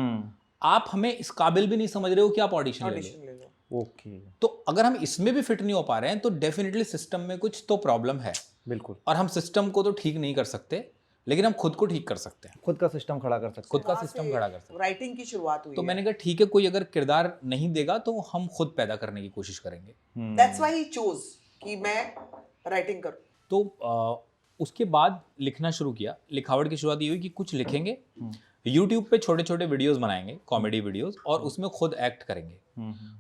आप हमें इस काबिल भी नहीं समझ रहे हो कि आप ऑडिशन ले लो।
ओके।
तो अगर हम इसमें भी फिट नहीं हो पा रहे हैं तो डेफिनेटली सिस्टम में कुछ तो प्रॉब्लम है।
बिल्कुल।
और हम सिस्टम को तो ठीक नहीं कर सकते, लेकिन हम खुद को ठीक कर सकते हैं,
खुद का सिस्टम खड़ा कर सकते
खुद का सिस्टम खड़ा कर सकते हैं।
राइटिंग की शुरुआत हुई
तो मैंने कहा ठीक है, कोई अगर किरदार नहीं देगा तो हम खुद पैदा करने की कोशिश करेंगे।
दैट्स व्हाई ही चोज कि मैं राइटिंग करूं।
तो उसके बाद लिखना शुरू किया। लिखावट की शुरुआत ये हुई कि कुछ लिखेंगे, यूट्यूब पे छोटे छोटे वीडियोस बनाएंगे, कॉमेडी वीडियोस, और उसमें खुद एक्ट करेंगे।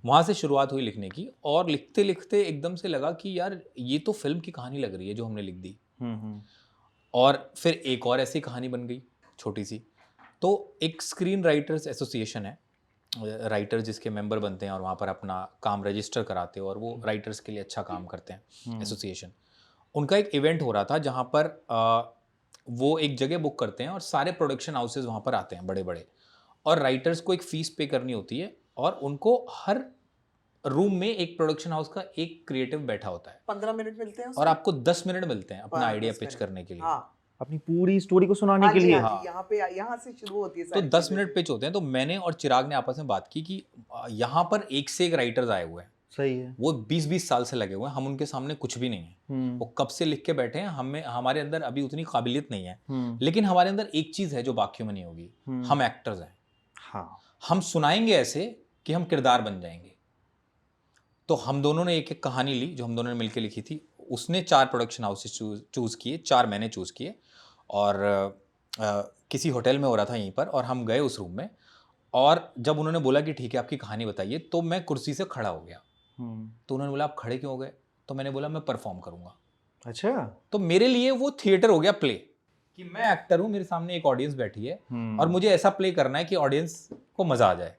वहाँ से शुरुआत हुई लिखने की, और लिखते लिखते एकदम से लगा कि यार ये तो फिल्म की कहानी लग रही है जो हमने लिख दी। और फिर एक और ऐसी कहानी बन गई छोटी सी। तो एक स्क्रीन राइटर्स एसोसिएशन है, राइटर जिसके मेंबर बनते हैं और वहाँ पर अपना काम रजिस्टर कराते हो और वो राइटर्स के लिए अच्छा काम करते हैं, एसोसिएशन। उनका एक इवेंट हो रहा था जहाँ पर वो एक जगह बुक करते हैं और सारे प्रोडक्शन हाउसेज वहाँ पर आते हैं बड़े बड़े, और राइटर्स को एक फ़ीस पे करनी होती है और उनको हर रूम में एक प्रोडक्शन हाउस का एक क्रिएटिव बैठा होता है।
15 मिनट मिलते हैं
और आपको 10 मिनट मिलते हैं अपना आइडिया पिच करने के लिए।
हाँ।
अपनी पूरी स्टोरी को सुनाने के लिए।
हाँ। यहाँ से शुरू होती है।
तो 10 मिनट पिच होते हैं। तो मैंने और चिराग ने आपस में बात की कि यहाँ पर एक से एक राइटर्स आए हुए हैं।
सही है।
वो 20-20 साल से लगे हुए हैं, हम उनके सामने कुछ भी नहीं है। वो कब से लिख के बैठे हैं, हमारे अंदर अभी उतनी काबिलियत नहीं है, लेकिन हमारे अंदर एक चीज़ है जो बाकियों में नहीं होगी, हम एक्टर्स हैं। हाँ, हम सुनाएंगे ऐसे कि हम किरदार बन जाएंगे। तो हम दोनों ने एक एक कहानी ली जो हम दोनों ने मिलकर लिखी थी। उसने 4 प्रोडक्शन हाउसेस चूज़ किए, 4 मैंने चूज़ किए, और किसी होटल में हो रहा था यहीं पर, और हम गए उस रूम में। और जब उन्होंने बोला कि ठीक है आपकी कहानी बताइए, तो मैं कुर्सी से खड़ा हो गया। तो उन्होंने बोला आप खड़े क्यों हो गए? तो मैंने बोला मैं परफॉर्म करूँगा।
अच्छा। तो
मेरे लिए वो थिएटर हो गया प्ले, कि मैं एक्टर हूँ, मेरे सामने एक ऑडियंस बैठी है और मुझे ऐसा प्ले करना है कि ऑडियंस को मजा आ जाए।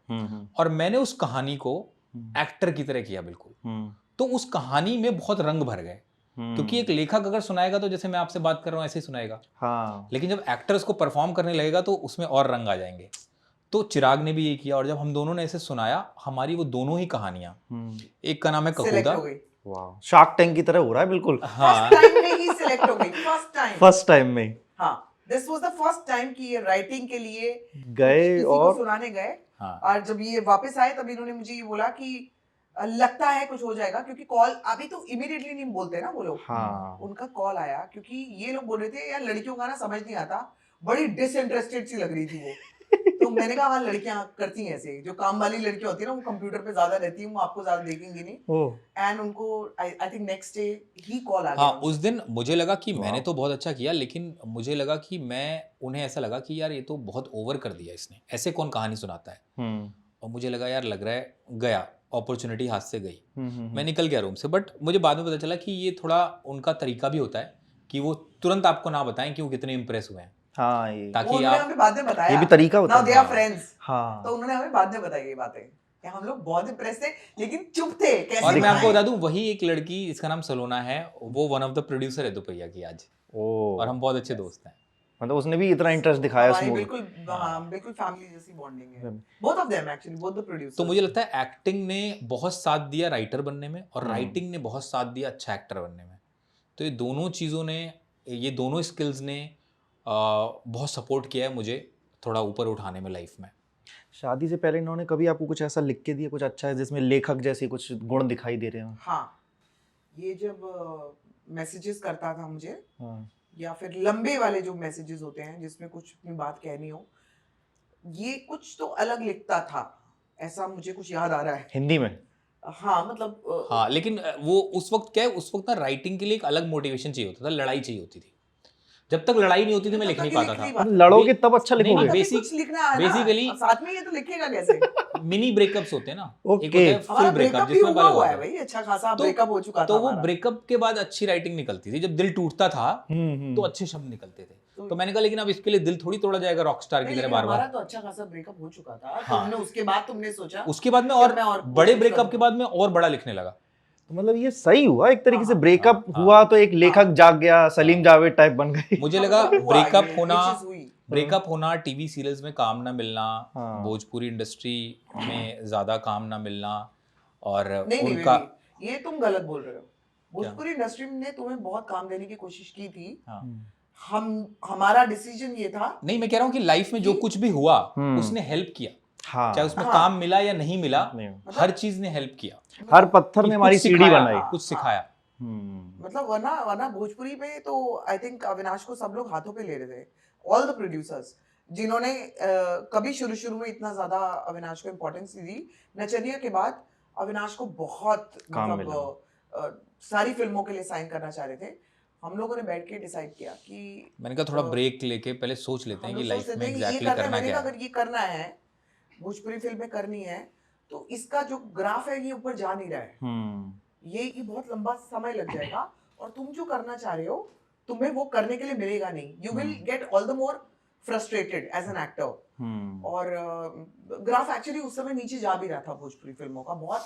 और मैंने उस कहानी को एक्टर की तरह किया बिल्कुल। तो उस कहानी में बहुत रंग भर गए, क्योंकि एक लेखक अगर सुनाएगा तो जैसे मैं आपसे बात कर रहा हूँ ऐसे ही सुनाएगा। हाँ। लेकिन जब एक्टर्स को परफॉर्म करने लगेगा तो उसमें और रंग आ जाएंगे। तो चिराग ने भी ये किया, और जब हम दोनों ने ऐसे सुनाया, हमारी वो दोनों ही कहानियां, एक का नाम है ककूदा।
वाह, शार्क टैंक की तरह हो रहा है बिल्कुल।
हाँ,
फर्स्ट टाइम में ही सिलेक्ट हो गई।
फर्स्ट टाइम में।
हाँ, this was the first time कि ये राइटिंग के लिए
गए और
सुनाने गए।
हाँ।
और जब ये वापस आए तब इन्होंने मुझे ये बोला कि लगता है कुछ हो जाएगा, क्योंकि कॉल अभी तो इमीडिएटली नहीं बोलते ना वो लोग।
हाँ।
उनका कॉल आया क्योंकि ये लोग बोल रहे थे यार लड़कियों का ना समझ नहीं आता, बड़ी डिसइंटरेस्टेड सी लग रही थी वो। तो मैंने कहा हाँ, लड़कियां करती हैं ऐसे, जो काम वाली लड़कियां होती है ना, वो कंप्यूटर पे ज्यादा रहती है, वो आपको ज्यादा देखेंगी नहीं। एंड उनको आई थिंक नेक्स्ट डे ही कॉल आ गया।
हाँ, उस दिन मुझे लगा कि मैंने तो बहुत अच्छा किया, लेकिन मुझे लगा कि उन्हें ऐसा लगा कि यार ये तो बहुत ओवर कर दिया इसने, ऐसे कौन कहानी सुनाता है। और मुझे लगा यार लग रहा है गया, अपॉर्चुनिटी हाथ से गई। मैं निकल गया रूम से। बट मुझे बाद में पता चला कि ये थोड़ा उनका तरीका भी होता है कि वो तुरंत आपको ना बताएं कि वो कितने इंप्रेस हुए हैं।
हाँ, ये
ताकि आप
हमें बाद में बताया,
ये भी तरीका होता है।
Now they are friends।
हाँ।
तो उन्होंने हमें बाद में बताई ये बातें कि हम लोग बहुत इंप्रेस थे लेकिन चुप थे। कैसे?
और मैं आपको बता दूं, वही एक लड़की जिसका नाम सलोना है, वो वन ऑफ द प्रोड्यूसर है दुपहिया की आज। और हम बहुत अच्छे दोस्त हैं।
मतलब उसने भी इतना इंटरेस्ट दिखाया उस मूवी।
बिल्कुल फैमिली जैसी बॉन्डिंग है। Both of them actually, both the producers.
तो मुझे लगता है एक्टिंग ने बहुत साथ दिया राइटर बनने में, और राइटिंग ने बहुत साथ दिया अच्छा एक्टर बनने में। तो ये दोनों चीज़ों ने, ये दोनों स्किल्स ने बहुत सपोर्ट किया है मुझे थोड़ा ऊपर उठाने में लाइफ में।
शादी से पहले इन्होंने कभी आपको कुछ ऐसा लिख के दिया, कुछ अच्छा है जिसमें लेखक जैसे कुछ गुण दिखाई दे रहे हो?
हाँ, ये जब मैसेजेस करता था मुझे, या फिर लंबे वाले जो मैसेजेस होते हैं जिसमें कुछ अपनी बात कहनी हो, ये कुछ तो अलग लिखता था, ऐसा मुझे कुछ याद आ रहा है।
हिंदी में?
हाँ, मतलब हाँ, लेकिन वो उस वक्त क्या है, उस वक्त ना राइटिंग के लिए एक अलग मोटिवेशन चाहिए होता था, लड़ाई चाहिए होती थी। जब तक लड़ाई नहीं होती थी मैं लिख नहीं पाता था।
लड़ोगे तब अच्छा लिखोगे।
बेसिकली
साथ में ये तो लिखेगा कैसे?
मिनी ब्रेकअप्स होते हैं ना,
एक होता है
फुल ब्रेकअप जिसमें पहले हुआ है
भाई, अच्छा खासा ब्रेकअप हो चुका था।
तो वो ब्रेकअप के बाद अच्छी राइटिंग निकलती थी, जब दिल टूटता था तो अच्छे शब्द निकलते थे। तो मैंने कहा लेकिन अब इसके लिए दिल थोड़ी तोड़ा जाएगा रॉकस्टार की तरह बार बार।
तो अच्छा खासा ब्रेकअप हो चुका था, तुमने उसके बाद तुमने सोचा,
उसके बाद में और बड़े ब्रेकअप के बाद में और बड़ा लिखने लगा।
मतलब ये सही हुआ एक तरीके से, ब्रेकअप हुआ तो एक लेखक जाग गया, सलीम जावेद टाइप बन गए।
मुझे लगा ब्रेकअप होना, टीवी सीरियल्स में काम ना मिलना, भोजपुरी इंडस्ट्री में ज्यादा काम ना मिलना, और उनका
ये तुम गलत बोल रहे हो। भोजपुरी इंडस्ट्री ने तुम्हें बहुत काम देने की कोशिश की थी। हमारा डिसीजन ये था।
नहीं, मैं कह रहा हूँ कि लाइफ में जो कुछ भी हुआ उसने हेल्प किया। चाहे उसमें काम मिला या नहीं मिला, हर चीज ने हेल्प किया।
हर पत्थर ने हमारी सीढ़ी बनाई,
कुछ सिखाया।
मतलब वरना भोजपुरी में तो आई थिंक अविनाश को सब लोग हाथों पे ले रहे थे, ऑल द प्रोड्यूसर्स, जिन्होंने कभी शुरू में इतना ज्यादा अविनाश को इम्पोर्टेंस दी। नचनिया के बाद अविनाश को बहुत मतलब सारी फिल्मों के लिए साइन करना चाह रहे थे। हम लोगों ने बैठ के डिसाइड किया कि
मैंने कहा थोड़ा ब्रेक लेके पहले सोच लेते हैं कि लाइफ में एग्जैक्टली करना क्या है।
अगर ये करना है, भोजपुरी फिल्में करनी है, तो इसका जो ग्राफ है ये ऊपर जा नहीं रहा है। ये बहुत लंबा समय लग जाएगा और तुम जो करना चाह रहे हो तुम्हें वो करने के लिए मिलेगा नहीं। You will get all the more frustrated as an actor. और ग्राफ एक्चुअली उस समय नीचे जा भी रहा था भोजपुरी फिल्मों का, बहुत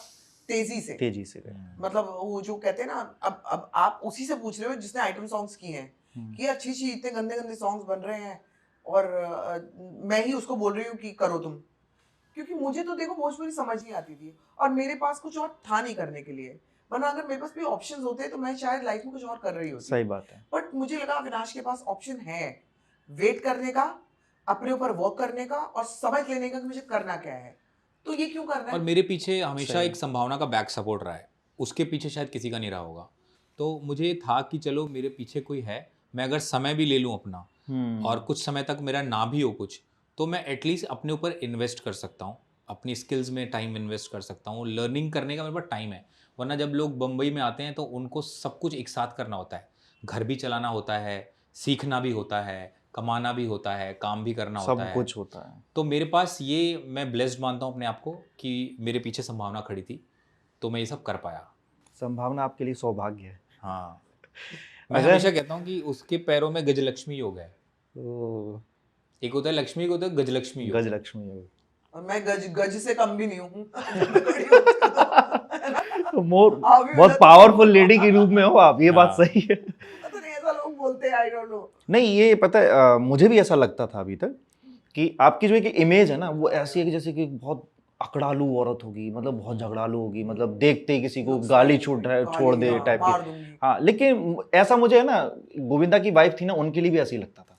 तेजी से मतलब वो जो कहते हैं ना, अब आप उसी से पूछ रहे हो जिसने आइटम सॉन्ग्स किए हैं कि अच्छी इतने गंदे गंदे सॉन्ग्स बन रहे हैं और मैं ही उसको बोल रही हूँ कि करो तुम। क्योंकि मुझे तो देखो भोजपुरी समझ नहीं आती थी और मेरे पास कुछ और था नहीं करने के लिए, वरना अगर मेरे पास भी ऑप्शंस होते तो मैं शायद लाइफ में कुछ और कर रही होती।
सही बात है।
बट मुझे लगा अविनाश के पास ऑप्शन है वेट करने का, अपने ऊपर वर्क करने का और समझ लेने का कि मुझे करना क्या है, तो ये क्यों करना है।
और मेरे पीछे हमेशा एक संभावना का बैक सपोर्ट रहा है, उसके पीछे शायद किसी का नहीं रहा होगा। तो मुझे था कि चलो मेरे पीछे कोई है, मैं अगर समय भी ले लूँ अपना और कुछ समय तक मेरा ना भी हो कुछ, तो मैं एटलीस्ट अपने ऊपर इन्वेस्ट कर सकता हूँ, अपनी स्किल्स में टाइम इन्वेस्ट कर सकता हूँ, लर्निंग करने का मेरे पास टाइम है। वरना जब लोग बम्बई में आते हैं तो उनको सब कुछ एक साथ करना होता है, घर भी चलाना होता है, सीखना भी होता है, कमाना भी होता है, काम भी करना होता है,
सब कुछ होता है।
तो मेरे पास ये, मैं ब्लेस्ड मानता हूँ अपने आप को कि मेरे पीछे संभावना खड़ी थी तो मैं ये सब कर पाया।
संभावना आपके लिए सौभाग्य है।
हाँ, मैं हमेशा कहता हूँ कि उसके पैरों में गजलक्ष्मी योग है। एक होता है लक्ष्मी, एक होता है गजलक्ष्मी योग।
गजलक्ष्मी योग।
और मैं गज से कम भी नहीं हूँ।
तो मोर बहुत पावरफुल लेडी के रूप में हो आप, ये बात सही है।
पता नहीं ऐसा लोग बोलते हैं, आई डोंट नो।
नहीं, ये पता है, मुझे भी ऐसा लगता था अभी तक कि आपकी जो एक इमेज है ना वो ऐसी है कि जैसे कि बहुत अकड़ालू औरत होगी, मतलब बहुत झगड़ालू होगी, मतलब देखते ही किसी को गाली छोड़ दे टाइप की। हाँ, लेकिन ऐसा मुझे है ना, गोविंदा की वाइफ थी ना, उनके लिए भी ऐसे ही लगता था।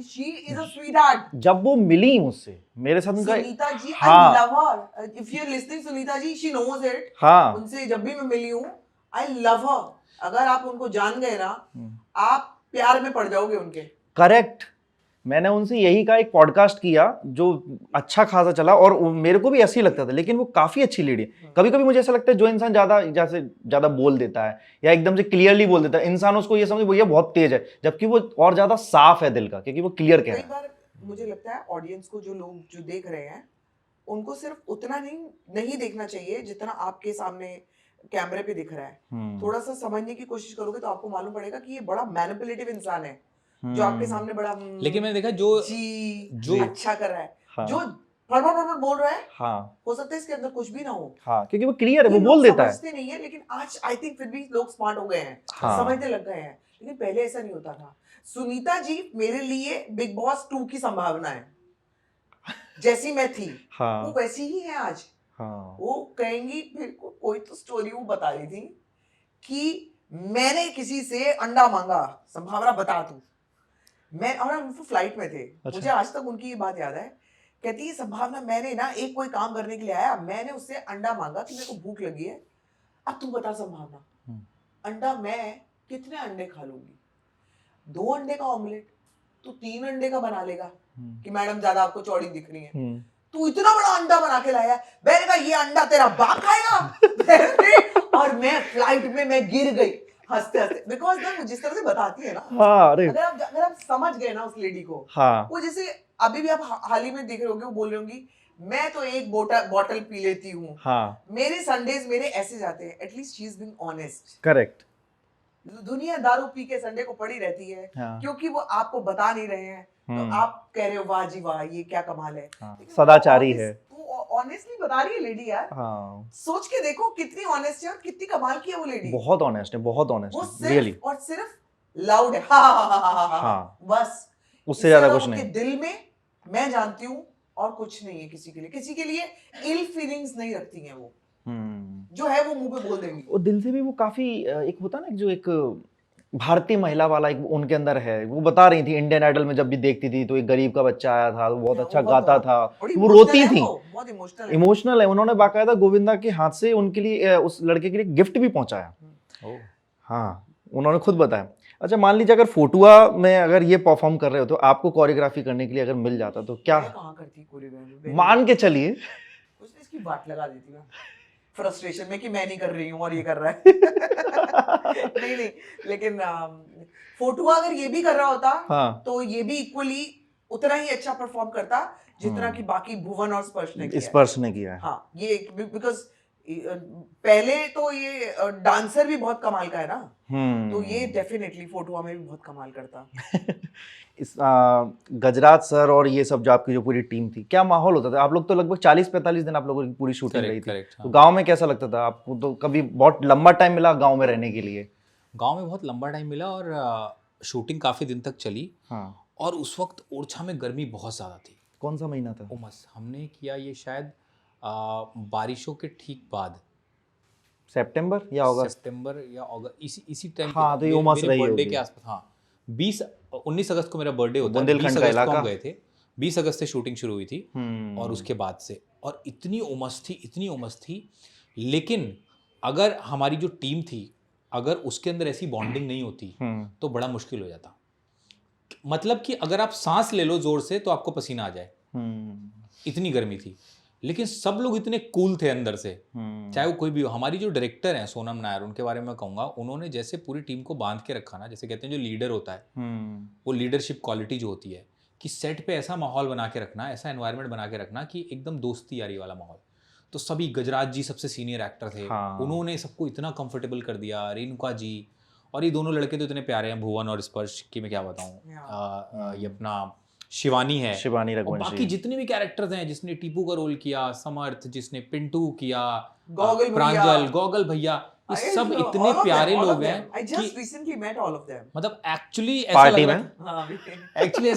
She is a sweetheart.
जब वो मिली मुझसे, मेरे साथ उनका,
सुनीता जी,
हाँ,
I love her. If you're listening, Sunita ji, she knows it.
हाँ,
उनसे जब भी मैं मिली हूँ, I love her. अगर आप उनको जान गए ना, आप प्यार में पड़ जाओगे उनके।
करेक्ट। मैंने उनसे यही कहा, एक पॉडकास्ट किया जो अच्छा खासा चला और मेरे को भी ऐसे ही लगता था, लेकिन वो काफी अच्छी लेडी है। कभी कभी मुझे ऐसा लगता है जो इंसान ज्यादा बोल देता है या एकदम से क्लियरली बोल देता है, इंसान उसको ये समझे भैया बहुत तेज है, जबकि वो और ज्यादा साफ है दिल का, क्योंकि वो क्लियर कह रहा है।
कई बार मुझे लगता है ऑडियंस को, जो लोग जो देख रहे हैं, उनको सिर्फ उतना नहीं देखना चाहिए जितना आपके सामने कैमरे पे दिख रहा है। थोड़ा सा समझने की कोशिश करोगे तो आपको मालूम पड़ेगा कि ये बड़ा मैनिपुलेटिव इंसान है, जो आपके सामने बड़ा
लेकिन मैंने देखा जो
अच्छा कर रहा है, हाँ, जो फड़ बोल रहा है,
हाँ,
हो सकता है इसके अंदर कुछ भी ना हो,
हाँ, क्योंकि वो क्लियर है, वो बोल देता है।
समझते नहीं है, लेकिन आज आई थिंक फिर भी लोग स्मार्ट हो गए हैं,
हाँ,
समझने लग गए हैं, लेकिन पहले ऐसा नहीं होता था। सुनीता जी मेरे लिए बिग बॉस 2 की संभावना है। जैसी मैं थी, हाँ, वो वैसी ही है आज। हाँ, वो कहेंगी, फिर कोई तो स्टोरी वो बता रही थी कि मैंने किसी से अंडा मांगा, संभावना बता तू। मैं और हम फ्लाइट में थे, अच्छा, मुझे आज तक उनकी ये बात याद है। कहती है संभावना, मैंने ना एक कोई काम करने के लिए आया, मैंने उससे अंडा मांगा कि मेरे को भूख लगी है, अब तू बता संभावना, अंडा मैं कितने अंडे खा लूंगी? 2 अंडे का ऑमलेट, तू 3 अंडे का बना लेगा कि मैडम ज्यादा आपको चौड़ी दिख रही है, तू इतना बड़ा अंडा बना के लाया। मैंने कहा ये अंडा तेरा बाप खाएगा। और मैं फ्लाइट में मैं गिर गई हंसते हंसते, बिकॉज ना वो जिस तरह से बताती है ना, हाँ, अगर आप समझ गए ना उस लेडी को, हाँ, वो जैसे अभी भी आप हाल ही में देख रहे होंगे, वो बोल रही होंगी मैं तो एक बॉटल पी लेती हूँ, हाँ, मेरे संडेज मेरे ऐसे जाते हैं। At least she is being honest. Correct. दुनिया दारू पी के संडे को पड़ी रहती है, हाँ, क्योंकि वो आपको बता नहीं रहे हैं, तो आप कह रहे हो वाह जी वाह ये क्या कमाल है, हाँ, सदाचारी है। ऑनेस्टली बता रही है लेडी यार, हाँ, सोच के देखो कितनी ऑनेस्ट है और कितनी कमाल की है वो लेडी। बहुत ऑनेस्ट है, बहुत ऑनेस्ट है, रियली। और सिर्फ लाउड है, हाँ, बस, उससे ज्यादा कुछ नहीं। दिल में मैं जानती हूँ और कुछ नहीं है किसी के लिए इल फीलिंग्स नहीं रखती हैं वो। जो है वो मुंह पे बोल देंगी।
वो दिल से भी वो काफी एक होता ना जो एक भारतीय महिला वाला एक उनके अंदर है। वो बता रही थी इंडियन आइडल में जब भी देखती थी तो एक गरीब का बच्चा आया था, वो बहुत अच्छा गाता था, वो रोती थी,
बहुत
इमोशनल है। उन्होंने बाकायदा गोविंदा के हाथ से उनके लिए उस लड़के के लिए गिफ्ट भी पहुंचाया। हाँ, उन्होंने खुद बताया। अच्छा, मान लीजिए अगर फोटुआ में अगर ये परफॉर्म कर रहे हो तो आपको कोरियोग्राफी करने के लिए अगर मिल जाता तो क्या
कहाँ करती कोरियोग्राफी?
मान के चलिए
उसने इसकी बात लगा दी थी फ्रस्ट्रेशन में कि मैं नहीं कर रही हूँ और ये कर रहा है। नहीं, लेकिन फोटुआ अगर ये भी कर रहा होता
हाँ,
तो ये भी इक्वली उतना ही अच्छा परफॉर्म करता जितना कि बाकी भुवन और स्पर्श ने किया है। हाँ, ये बिकॉज पहले तो ये डांसर भी बहुत कमाल का है ना, तो ये डेफिनेटली फोटुआ में भी बहुत कमाल करता।
इस गजराज सर और ये सब जो आपकी जो पूरी टीम थी, क्या माहौल होता था? आप लोग तो लगभग 40-45 दिन आप लोगों की पूरी शूटिंग रही थी। तो गांव में कैसा लगता था आपको? तो कभी बहुत लंबा टाइम मिला गांव में रहने के लिए?
गांव में बहुत लंबा टाइम मिला और शूटिंग काफी दिन तक चली।
हाँ,
और उस वक्त ओरछा में गर्मी बहुत ज़्यादा थी।
कौन सा महीना था?
उमस। हमने किया ये शायद बारिशों के ठीक बाद,
सितंबर या अगस्त?
सितंबर या अगस्त, इसी टाइम।
हाँ, तो ये उमस रही
बर्थडे
होगी
के आसपास। हाँ, 19 अगस्त को मेरा बर्थडे होता है।
बुंदेलखंड का इलाका।
हम गए थे, 20 अगस्त से शूटिंग शुरू हुई थी और उसके बाद से, और इतनी उमस थी। लेकिन अगर हमारी जो टीम थी, अगर उसके अंदर ऐसी बॉन्डिंग नहीं होती तो बड़ा मुश्किल हो जाता। मतलब कि अगर आप सांस ले लो जोर से तो आपको पसीना आ जाए, इतनी गर्मी थी। लेकिन सब लोग इतने कूल थे अंदर से, चाहे वो कोई भी हो। हमारी जो डायरेक्टर हैं सोनम नायर, उनके बारे में मैं कहूँगा, उन्होंने जैसे पूरी टीम को बांध के रखा ना, जैसे कहते हैं जो लीडर होता है, वो लीडरशिप क्वालिटी जो होती है कि सेट पे ऐसा माहौल बना के रखना, ऐसा एनवायरनमेंट बना के रखना कि एकदम दोस्ती यारी वाला माहौल। तो सभी, गजराज जी सबसे सीनियर एक्टर थे, उन्होंने सबको इतना कंफर्टेबल कर दिया, रेणुका जी, और ये दोनों लड़के तो इतने प्यारे हैं, भुवन और स्पर्श की मैं क्या बताऊँ। ये अपना शिवानी है,
शिवानी रघुवंशी,
बाकी जितने भी कैरेक्टर्स हैं, जिसने टीपू का रोल किया, समर्थ, जिसने पिंटू किया,
प्रांजल,
गॉगल भैया, ये सब इतने प्यारे लोग हैं
कि
मतलब एक्चुअली ऐसा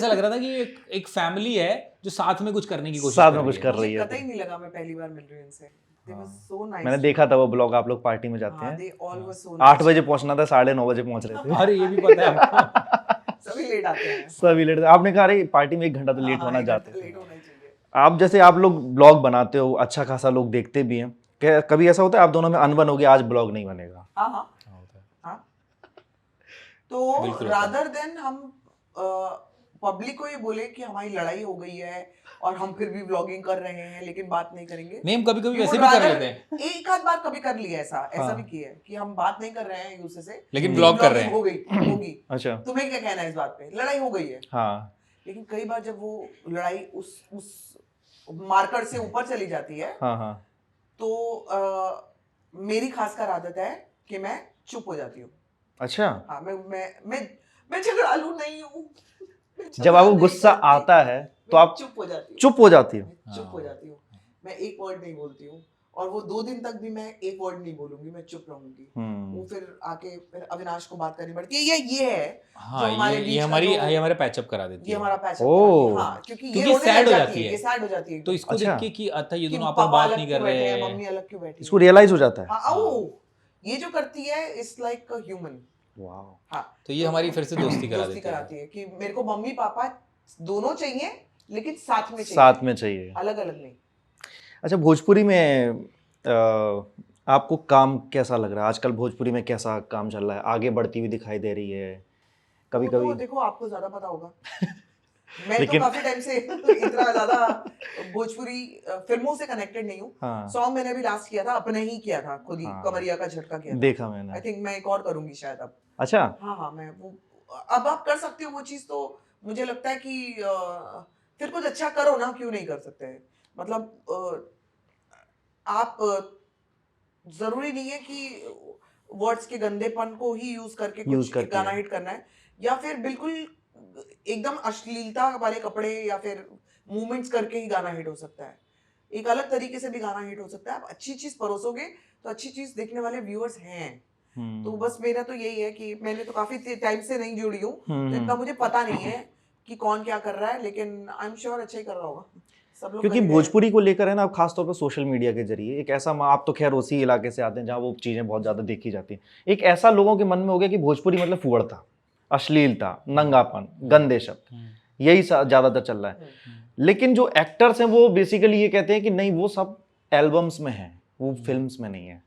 लग रहा था कि एक फैमिली है जो साथ में कुछ करने की कोशिश
कर रही है।
पता ही नहीं लगा, मैं पहली बार मिल रही हूं इनसे। So nice.
मैंने देखा था वो ब्लॉग, आप लोग पार्टी में जाते हैं। 8 बजे पहुंचना था, 9:30 बजे पहुंच रहे थे।
अरे ये भी पता है आपको।
सभी लेट आते हैं।
सभी लेट। आपने कहा अरे पार्टी में 1 घंटा तो लेट होना जाते हैं। आप जैसे आप लोग ब्लॉग बनाते हो, अच्छा खासा लोग देखते भी हैं, क्या कभी ऐसा होता है आप दोनों में अनबन हो गया, आज ब्लॉग नहीं बनेगा?
हाँ। तो रादर देन हम पब्लिक को ये बोले कि हमारी लड़ाई हो गई है और हम फिर भी व्लॉगिंग कर रहे हैं लेकिन बात नहीं करेंगे,
नहीं, हम कभी-कभी वैसे भी कर लेते हैं।
एक आध बार कभी कर लिया ऐसा भी किया है कि हम बात नहीं कर रहे हैं एक दूसरे से,
लेकिन व्लॉग कर रहे हैं।
होगी।
अच्छा,
तुम्हें क्या कहना है इस बात पे? लड़ाई हो गई है।
हाँ।
लेकिन कई बार जब वो लड़ाई उस मार्कर से ऊपर चली जाती है,
हाँ,
तो मेरी खासकर आदत है कि मैं चुप हो जाती हूँ।
अच्छा।
हाँ, मैं झगड़ालू नहीं हूँ।
जब आपको गुस्सा आता है तो आप
चुप हो जाती हूँ।
चुप हो जाती हूँ।
मैं एक वर्ड नहीं बोलती हूँ और वो 2 दिन तक भी मैं एक वर्ड नहीं बोलूंगी, मैं चुप रहूंगी। वो फिर आके फिर अविनाश को बात करनी पड़ती है। ये है
हाँ, ये हमारे पैचअप करा देती है।
ये हमारा पैचअप। हाँ, क्योंकि ये
सैड हो जाती है।
ये सैड हो जाती है।
तो इसको देख के कि अच्छा ये दोनों आपस में बात नहीं कर रहे हैं,
मम्मी अलग क्यों बैठी,
इसको रियलाइज हो जाता है।
हाँ, ये जो करती है it's like a human.
Wow.
हाँ, तो ये हमारी फिर से दोस्ती
कराती है कि मेरे को मम्मी पापा दोनों चाहिए लेकिन साथ में चाहिए, अलग अलग नहीं।
अच्छा, भोजपुरी में आपको काम कैसा लग रहा है आजकल? भोजपुरी में कैसा काम चल रहा है? आगे बढ़ती हुई दिखाई दे रही है कभी कभी?
तो देखो, आपको ज्यादा पता होगा। मैं तो काफी टाइम से इतना ज्यादा भोजपुरी फिल्मों से कनेक्टेड नहीं हूँ। सॉन्ग मैंने अभी लास्ट किया था, अपने ही किया था, खुद ही, कमरिया का झटका किया था।
देखा मैंने।
आई थिंक मैं एक और करूंगी शायद अब।
अच्छा।
हाँ, मैं वो अब आप कर सकते हो वो चीज, तो मुझे लगता है कि फिर कुछ अच्छा करो ना, क्यों नहीं कर सकते? मतलब आप जरूरी नहीं है कि वर्ड्स के गंदेपन को ही यूज करके कुछ गाना हिट करना है, या फिर बिल्कुल एकदम अश्लीलता वाले कपड़े या फिर मूवमेंट्स करके ही गाना हिट हो सकता है। एक अलग तरीके से भी गाना हिट हो सकता है। आप अच्छी चीज परोसोगे तो अच्छी चीज देखने वाले व्यूअर्स हैं। तो बस मेरा तो यही है कि मैंने तो काफी टाइम से नहीं जुड़ी हूँ, तो इतना मुझे पता नहीं है कि कौन क्या कर रहा है, लेकिन आई एम श्योर अच्छा ही कर रहा होगा। सब लोग
क्योंकि
करेंगे।
भोजपुरी को लेकर है ना, अब खासतौर पर सोशल मीडिया के जरिए एक ऐसा, आप तो खैर उसी इलाके से आते हैं जहाँ वो चीज़ें बहुत ज़्यादा देखी जाती हैं, एक ऐसा लोगों के मन में हो गया कि भोजपुरी मतलब फुहड़ता, अश्लीलता, नंगापन, गंदे शब्द, यही ज़्यादातर चल रहा है। लेकिन जो एक्टर्स हैं वो बेसिकली ये कहते हैं कि नहीं, वो सब एल्बम्स में है, वो फिल्म्स में नहीं है।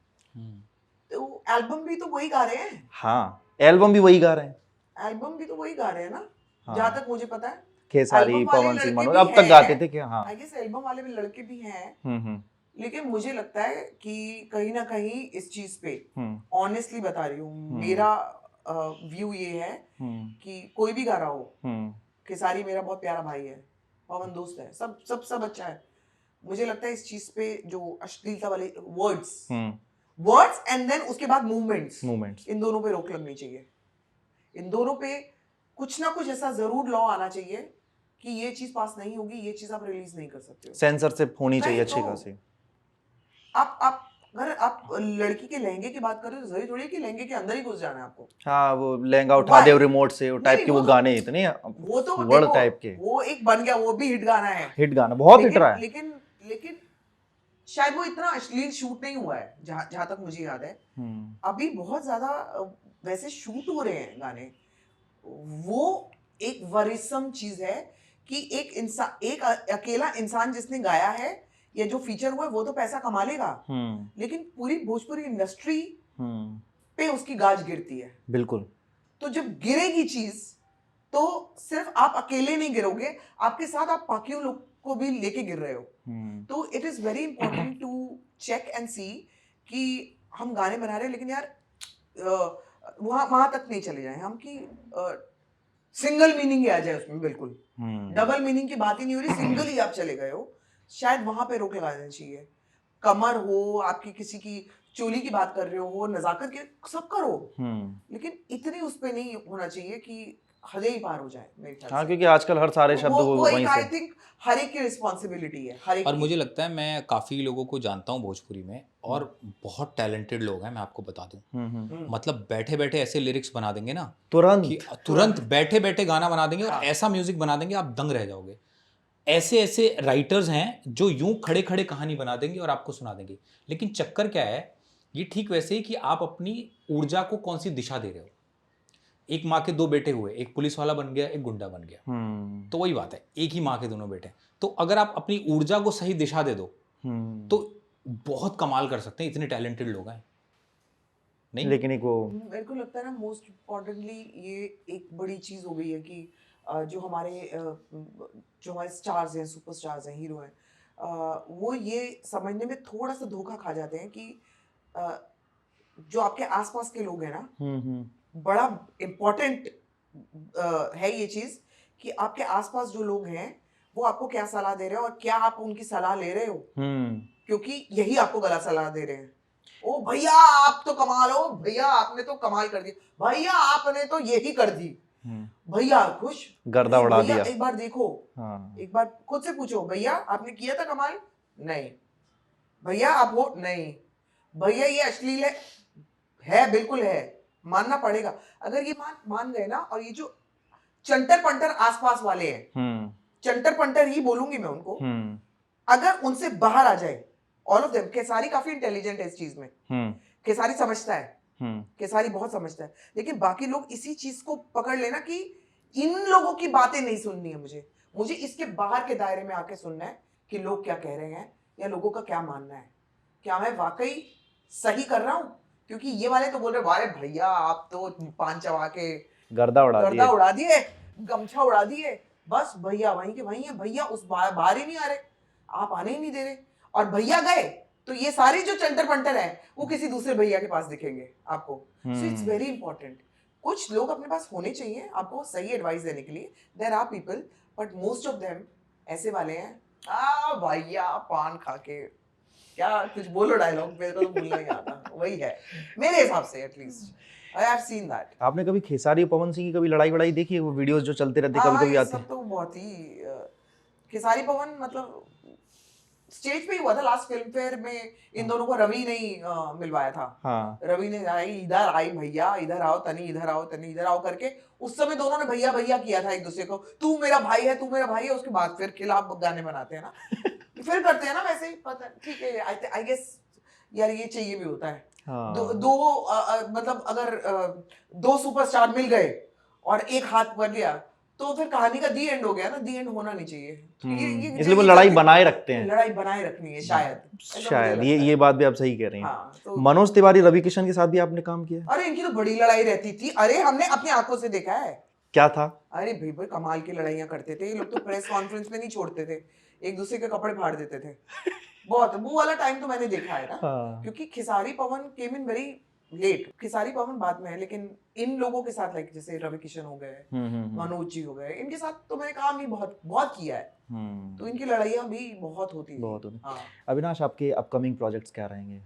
तो एल्बम भी तो वही गा रहे हैं,
हाँ, एल्बम भी वही गा रहे हैं,
एल्बम भी तो वही गा रहे हैं ना,
हाँ।
जहाँ तक मुझे पता है।
खेसारी,
एल्बम वाले
पवन सिंह,
लड़के
मनोज
भी
अब तक
हैं।
गाते थे क्या? हाँ,
आई गेस एल्बम वाले भी लड़के भी हैं,
हम्म,
लेकिन मुझे लगता है कि कहीं ना कहीं इस चीज पे
हम्म,
ऑनेस्टली बता रही हूँ, मेरा व्यू ये है कि कोई भी गा रहा हो, खेसारी मेरा बहुत प्यारा भाई है, पवन दोस्त है, सब सब सब अच्छा है। मुझे लगता है इस चीज पे जो अश्लीलता वाले वर्ड्स एंड देन उसके बाद मूवमेंट्स, इन दोनों पे रोक लगनी चाहिए। इन दोनों पे कुछ ना कुछ ऐसा जरूर लॉ आना चाहिए कि ये चीज पास नहीं होगी, ये चीज आप रिलीज नहीं कर सकते हो।
सेंसरशिप होनी चाहिए
नहीं
अच्छी
तो
खासी।
आप अगर आप लड़की के लहंगे की बात करें तो जरूरी थोड़ी है कि लहंगे के अंदर ही घुस जाना है आपको।
हाँ, वो लहंगा उठा दे रिमोट से, वो टाइप के वो गाने इतने
वो तो
वर्ड
देखो,
टाइप के,
वो एक बन गया, वो भी हिट गाना है,
हिट गाना बहुत हिट रहा है।
लेकिन शायद वो इतना अश्लील शूट नहीं हुआ है जहां तक मुझे याद है। अभी बहुत ज्यादा वैसे शूट हो रहे हैं गाने। वो एक वरिसम चीज है कि एक अकेला इंसान जिसने गाया है या जो फीचर हुआ है वो तो पैसा कमा लेगा, लेकिन पूरी भोजपुरी इंडस्ट्री पे उसकी गाज गिरती है।
बिल्कुल।
तो जब गिरेगी चीज तो सिर्फ आप अकेले नहीं गिरोगे, आपके साथ आप बाकी लोग को भी लेके गिर रहे हो। तो it is very important to check and see कि हम गाने बना रहे हैं, लेकिन यार वहां तक नहीं चले जाए हम कि सिंगल मीनिंग ही आ जाए उसमें, बिल्कुल डबल मीनिंग की बात ही नहीं हो रही, सिंगल ही आप चले गए हो। शायद वहां पे रोक लगा देना चाहिए। कमर हो, आपकी किसी की चोली की बात कर रहे हो, नजाकत के, सब करो, लेकिन इतनी उस पे नहीं होना चाहिए कि हदें ही पार हो जाए मेरे ख्याल से।
हाँ, क्योंकि आजकल हर सारे शब्द वो वहीं
आई
से।
थिंक हर एक की रिस्पॉन्सिबिलिटी है, हर एक
और
की।
मुझे लगता है मैं काफ़ी लोगों को जानता हूँ भोजपुरी में, और बहुत टैलेंटेड लोग हैं, मैं आपको बता दूँ। मतलब बैठे बैठे ऐसे लिरिक्स बना देंगे ना तुरंत बैठे बैठे गाना बना देंगे, और ऐसा म्यूजिक बना देंगे आप दंग रह जाओगे। ऐसे ऐसे राइटर्स हैं जो यूं खड़े खड़े कहानी बना देंगे और आपको सुना देंगे। लेकिन चक्कर क्या है, ये ठीक वैसे ही कि आप अपनी ऊर्जा को कौन सी दिशा दे रहे हो। एक माँ के दो बेटे हुए, एक पुलिस वाला बन गया, एक गुंडा बन गया, तो वही बात है, एक ही माँ के दोनों बेटे। तो अगर आप अपनी ऊर्जा को सही दिशा दे दो तो बहुत कमाल कर सकते हैं। इतने टैलेंटेड लोग हैं नहीं,
लेकिन एक वो
मेरे को लगता है ना, मोस्ट इम्पोर्टेंटली ये एक बड़ी चीज हो गई है कि जो हमारे स्टार्स हैं, सुपरस्टार्स हैं, हीरो हैं, वो ये समझने में थोड़ा सा धोखा खा जाते हैं कि जो आपके आसपास के लोग हैं ना, बड़ा इम्पोर्टेंट है ये चीज कि आपके आसपास जो लोग हैं वो आपको क्या सलाह दे रहे हो और क्या आप उनकी सलाह ले रहे हो, क्योंकि यही आपको गलत सलाह दे रहे हैं। ओ भैया आप तो कमाल हो, भैया आपने तो कमाल कर दिया, भैया आपने तो यही कर दी, भैया खुश,
गर्दा उड़ा दिया।
एक बार देखो, एक बार खुद से पूछो, भैया आपने किया था कमाल? नहीं। भैया आप वो नहीं। भैया ये अश्लील है बिल्कुल है, मानना पड़ेगा। अगर ये मान गए ना, और ये जो चंटर पंटर आसपास वाले हैं, चंटर पंटर ही बोलूंगी मैं उनको, अगर उनसे बाहर आ जाए, ऑल ऑफ देम, केसारी काफी इंटेलिजेंट है इस चीज में, केसारी समझता है, केसारी बहुत समझता है, लेकिन बाकी लोग इसी चीज को पकड़ लेना कि इन लोगों की बातें नहीं सुननी है, मुझे इसके बाहर के दायरे में आके सुनना है कि लोग क्या कह रहे हैं या लोगों का क्या मानना है, क्या मैं वाकई सही कर रहा हूँ। क्योंकि ये वाले तो बोल रहे, वारे भैया आप तो पान चबा के गर्दा उड़ा दिए, गमछा उड़ा दिए, बस भैया वहीं के वहीं है, भैया उस बाहर ही नहीं आ रहे, आप आने ही नहीं दे रहे, और भैया गए तो ये सारे जो चंटर पंटर है वो किसी दूसरे भैया के पास दिखेंगे आपको। सो इट्स वेरी इंपॉर्टेंट, कुछ लोग अपने पास होने चाहिए आपको सही एडवाइस देने के लिए। There are people, but most of them ऐसे वाले हैं, भैया पान खा के क्या कुछ बोलो डायलॉग, मेरे को तो भूलना नहीं आता, वही है मेरे हिसाब से, at least I have seen that.
आपने कभी खेसारी पवन सिंह की कभी लड़ाई वड़ाई देखी है? वो वीडियोस जो चलते रहते कभी कभी आते हैं,
सब तो बहुत ही खेसारी पवन, मतलब स्टेज पे ही हुआ था लास्ट फिल्म फेयर में, इन दोनों को रवि ने ही मिलवाया था।
हाँ
रवि ने इधर आई भैया, इधर आओ तनी, इधर आओ तनी, इधर आओ करके उस समय दोनों ने भैया भैया किया था एक दूसरे को, तू मेरा भाई है, तू मेरा भाई है। उसके बाद फिर खिलाफ गाने बनाते हैं ना फिर करते हैं ना वैसे ही, पता ठीक है। आई गेस यार ये चाहिए भी होता है।
हाँ
मतलब अगर दो सुपरस्टार मिल गए और एक हाथ बन गया तो फिर कहानी का दी एंड हो गया ना, दी एंड होना नहीं चाहिए। तो
इसलिए वो लड़ाई बनाए रखते हैं,
लड़ाई बनाए रखनी है
शायद ये बात भी आप सही कह रही हैं।
हाँ, तो
मनोज तिवारी, रवि किशन के साथ भी आपने काम किया?
अरे इनकी तो बड़ी लड़ाई रहती थी, अरे हमने अपनी आंखों से देखा है।
क्या था?
अरे भाई कमाल की लड़ाइयां करते थे ये लोग तो, प्रेस कॉन्फ्रेंस में नहीं छोड़ते थे, एक दूसरे के कपड़े फाड़ देते थे। बहुत वो वाला टाइम तो मैंने देखा है ना।
हाँ।
क्योंकि खेसारी पवन केम इन वेरी लेट, खेसारी पवन बाद में है, लेकिन इन लोगों के साथ लाइक जैसे रवि किशन हो गए, मनोज जी हो गए, इनके साथ तो मैंने काम ही बहुत बहुत किया है। तो इनकी लड़ाइयाँ भी बहुत होती है।
बहुत होती।
हाँ।
अविनाश, आपके अपकमिंग प्रोजेक्ट्स क्या रहेंगे?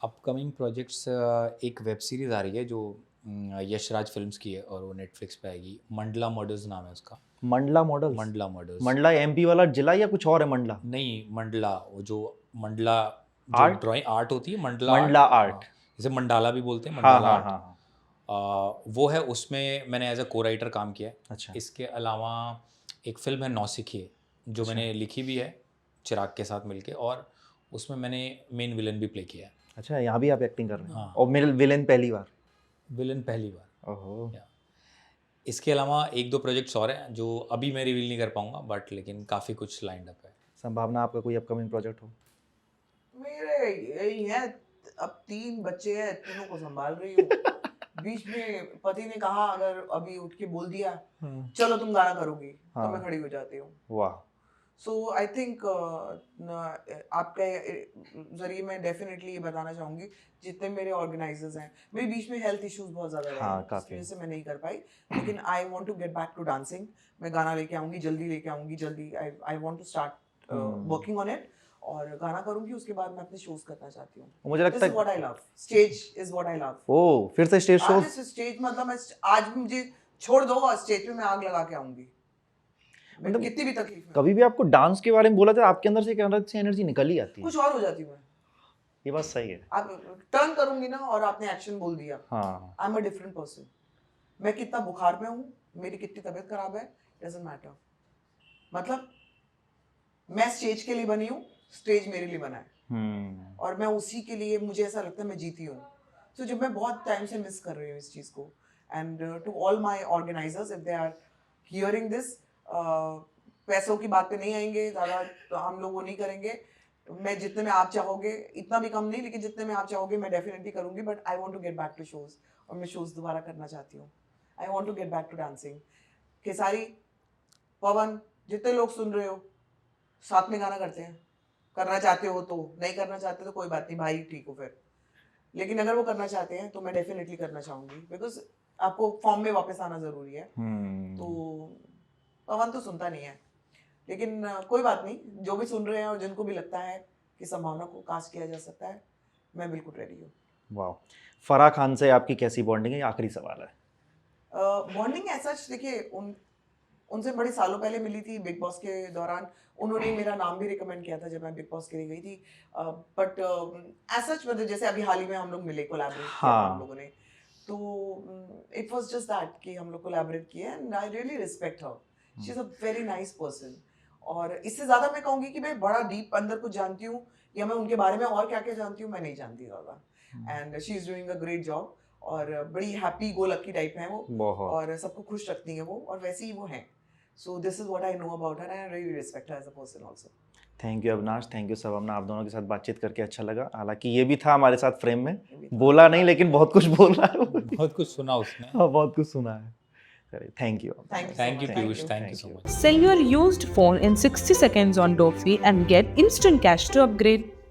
अपकमिंग प्रोजेक्ट्स एक वेब सीरीज़ आ रही है जो यशराज फिल्म्स की है और वो नेटफ्लिक्स पे आएगी। मंडला मर्डर्स नाम है उसका।
Mandla model?
Mandla murders.
Mandla MP वाला जिला या कुछ और है मंडला?
नहीं, मंडला, वो जो मंडला
आर्ट,
ड्राइंग आर्ट होती है, मंडला
आर्ट,
हाँ, जैसे मंडाला भी बोलते हैं,
हाँ
मंडाला
हाँ
आर्ट।
हाँ।
वो है, उसमें मैंने एज अ को राइटर काम किया है।
अच्छा।
इसके अलावा एक फिल्म है नौसिखिए जो मैंने लिखी भी है चिराग के साथ मिलके, और उसमें मैंने मेन विलन भी प्ले किया है।
अच्छा, यहाँ भी आप एक्टिंग कर रहे हैं?
हाँ।
और मेरे विलेन पहली बार?
विलन पहली बार।
ओहो।
इसके अलावा एक दो प्रोजेक्ट्स और हैं जो अभी मैं रिवील नहीं कर पाऊंगा, बट लेकिन काफ़ी कुछ लाइंड अप है।
संभावना आपका कोई अपकमिंग प्रोजेक्ट हो?
मेरे यही है, अब 3 बच्चे हैं, तीनों को संभाल रही हूँ। बीच में पति ने कहा अगर अभी उठ के बोल दिया चलो तुम गाना करोगी, तो मैं खड़ी हो जाती हूँ।
वाह।
सो आई थिंक आपके जरिए मैं डेफिनेटली ये बताना चाहूँगी, जितने मेरे ऑर्गेनाइजर्स हैं, मेरे बीच में हेल्थ इश्यूज बहुत ज़्यादा रहे,
हाँ, काफी।
इस वजह से मैं नहीं कर पाई, लेकिन I want to get back to dancing. मैं गाना लेके आऊँगी जल्दी, लेके आऊँगी जल्दी। I want to start working on it, और गाना करूँगी, उसके बाद मैं अपने शोज करना चाहती हूँ।
मुझे लगता है
what I love, stage is what I love.
Oh, फिर से स्टेज शो?
स्टेज मतलब मैं आज मुझे छोड़ दो और स्टेज पे मैं आग लगा के आऊँगी, मतलब कितनी भी तकलीफ है।
कभी भी आपको डांस के बारे में बोला था, आपके अंदर से एक अलग सी एनर्जी निकल ही आती है।
कुछ और हो जाती हूँ मैं।
ये बात सही है।
आप टर्न करूंगी ना और आपने एक्शन बोल दिया,
हाँ।
I am a different person. मैं कितना बुखार में हूँ, मेरी कितनी तबीयत खराब है, डजंट मैटर। मतलब मैं स्टेज के लिए बनी हूँ, स्टेज मेरे लिए बना है, और मैं उसी के लिए, मुझे ऐसा लगता है मैं जीती हूँ। तो जब मैं बहुत टाइम से मिस कर रही हूँ इस चीज़ को, and to all my organisers, if they are hearing this, पैसों की बात पे नहीं आएंगे ज़्यादा, तो हम लोग वो नहीं करेंगे। मैं जितने में आप चाहोगे, इतना भी कम नहीं, लेकिन जितने में आप चाहोगे मैं डेफिनेटली करूँगी। But I want to get back to shows, और मैं शोज दोबारा करना चाहती हूँ। I want to get back to dancing. Khesari, Pawan, जितने लोग सुन रहे हो, साथ में गाना करते हैं। करना चाहते हो तो, नहीं करना चाहते तो कोई बात नहीं भाई, ठीक हो फिर। लेकिन अगर वो करना चाहते हैं तो मैं डेफिनेटली करना चाहूँगी, बिकॉज आपको फॉर्म में वापस आना ज़रूरी है। तो पवन तो सुनता नहीं है, लेकिन कोई बात नहीं, जो भी सुन रहे हैं और जिनको भी लगता है कि संभावना को कास्ट किया जा सकता है, मैं बिल्कुल रेडी हूँ।
वाह। फराह खान से आपकी कैसी बॉन्डिंग है? आखिरी सवाल है।
बॉन्डिंग ऐसा, देखिए उनसे बड़े सालों पहले मिली थी बिग बॉस के दौरान। उन्होंने मेरा नाम भी रिकमेंड किया था जब मैं बिग बॉस के लिए गई थी। बट ऐसा मतलब जैसे अभी हाल ही में हम लोग मिले, कोलैबोरेट किया हम लोगों ने, तो इट वाज जस्ट दैट कि हम लोग कोलैबोरेट किए, and I really respect her. She is a very nice person. और इससे ज़्यादा मैं कहूँगी कि मैं बड़ा डीप अंदर कुछ जानती हूँ, या मैं उनके बारे में और क्या क्या जानती हूँ मैं नहीं जानती ज़्यादा। And she is doing a great job, और बड़ी हैप्पी गो लकी टाइप है वो, और सबको खुश रखती है वो, और वैसे ही वो हैं। So this is what I know about her, and I really respect her as a person also.
Thank you Avinash, thank you Sambhavna, आप दोनों के साथ बातचीत करके अच्छा लगा। हालांकि ये भी था हमारे साथ फ्रेम में, बोला नहीं लेकिन बहुत कुछ बोल रहा है।
बहुत कुछ सुना उसने।
हाँ, बहुत कुछ सुना है। Thank you
Piyush, thank you so much.
Sell your used phone in 60 seconds on Dofi and get instant cash to upgrade.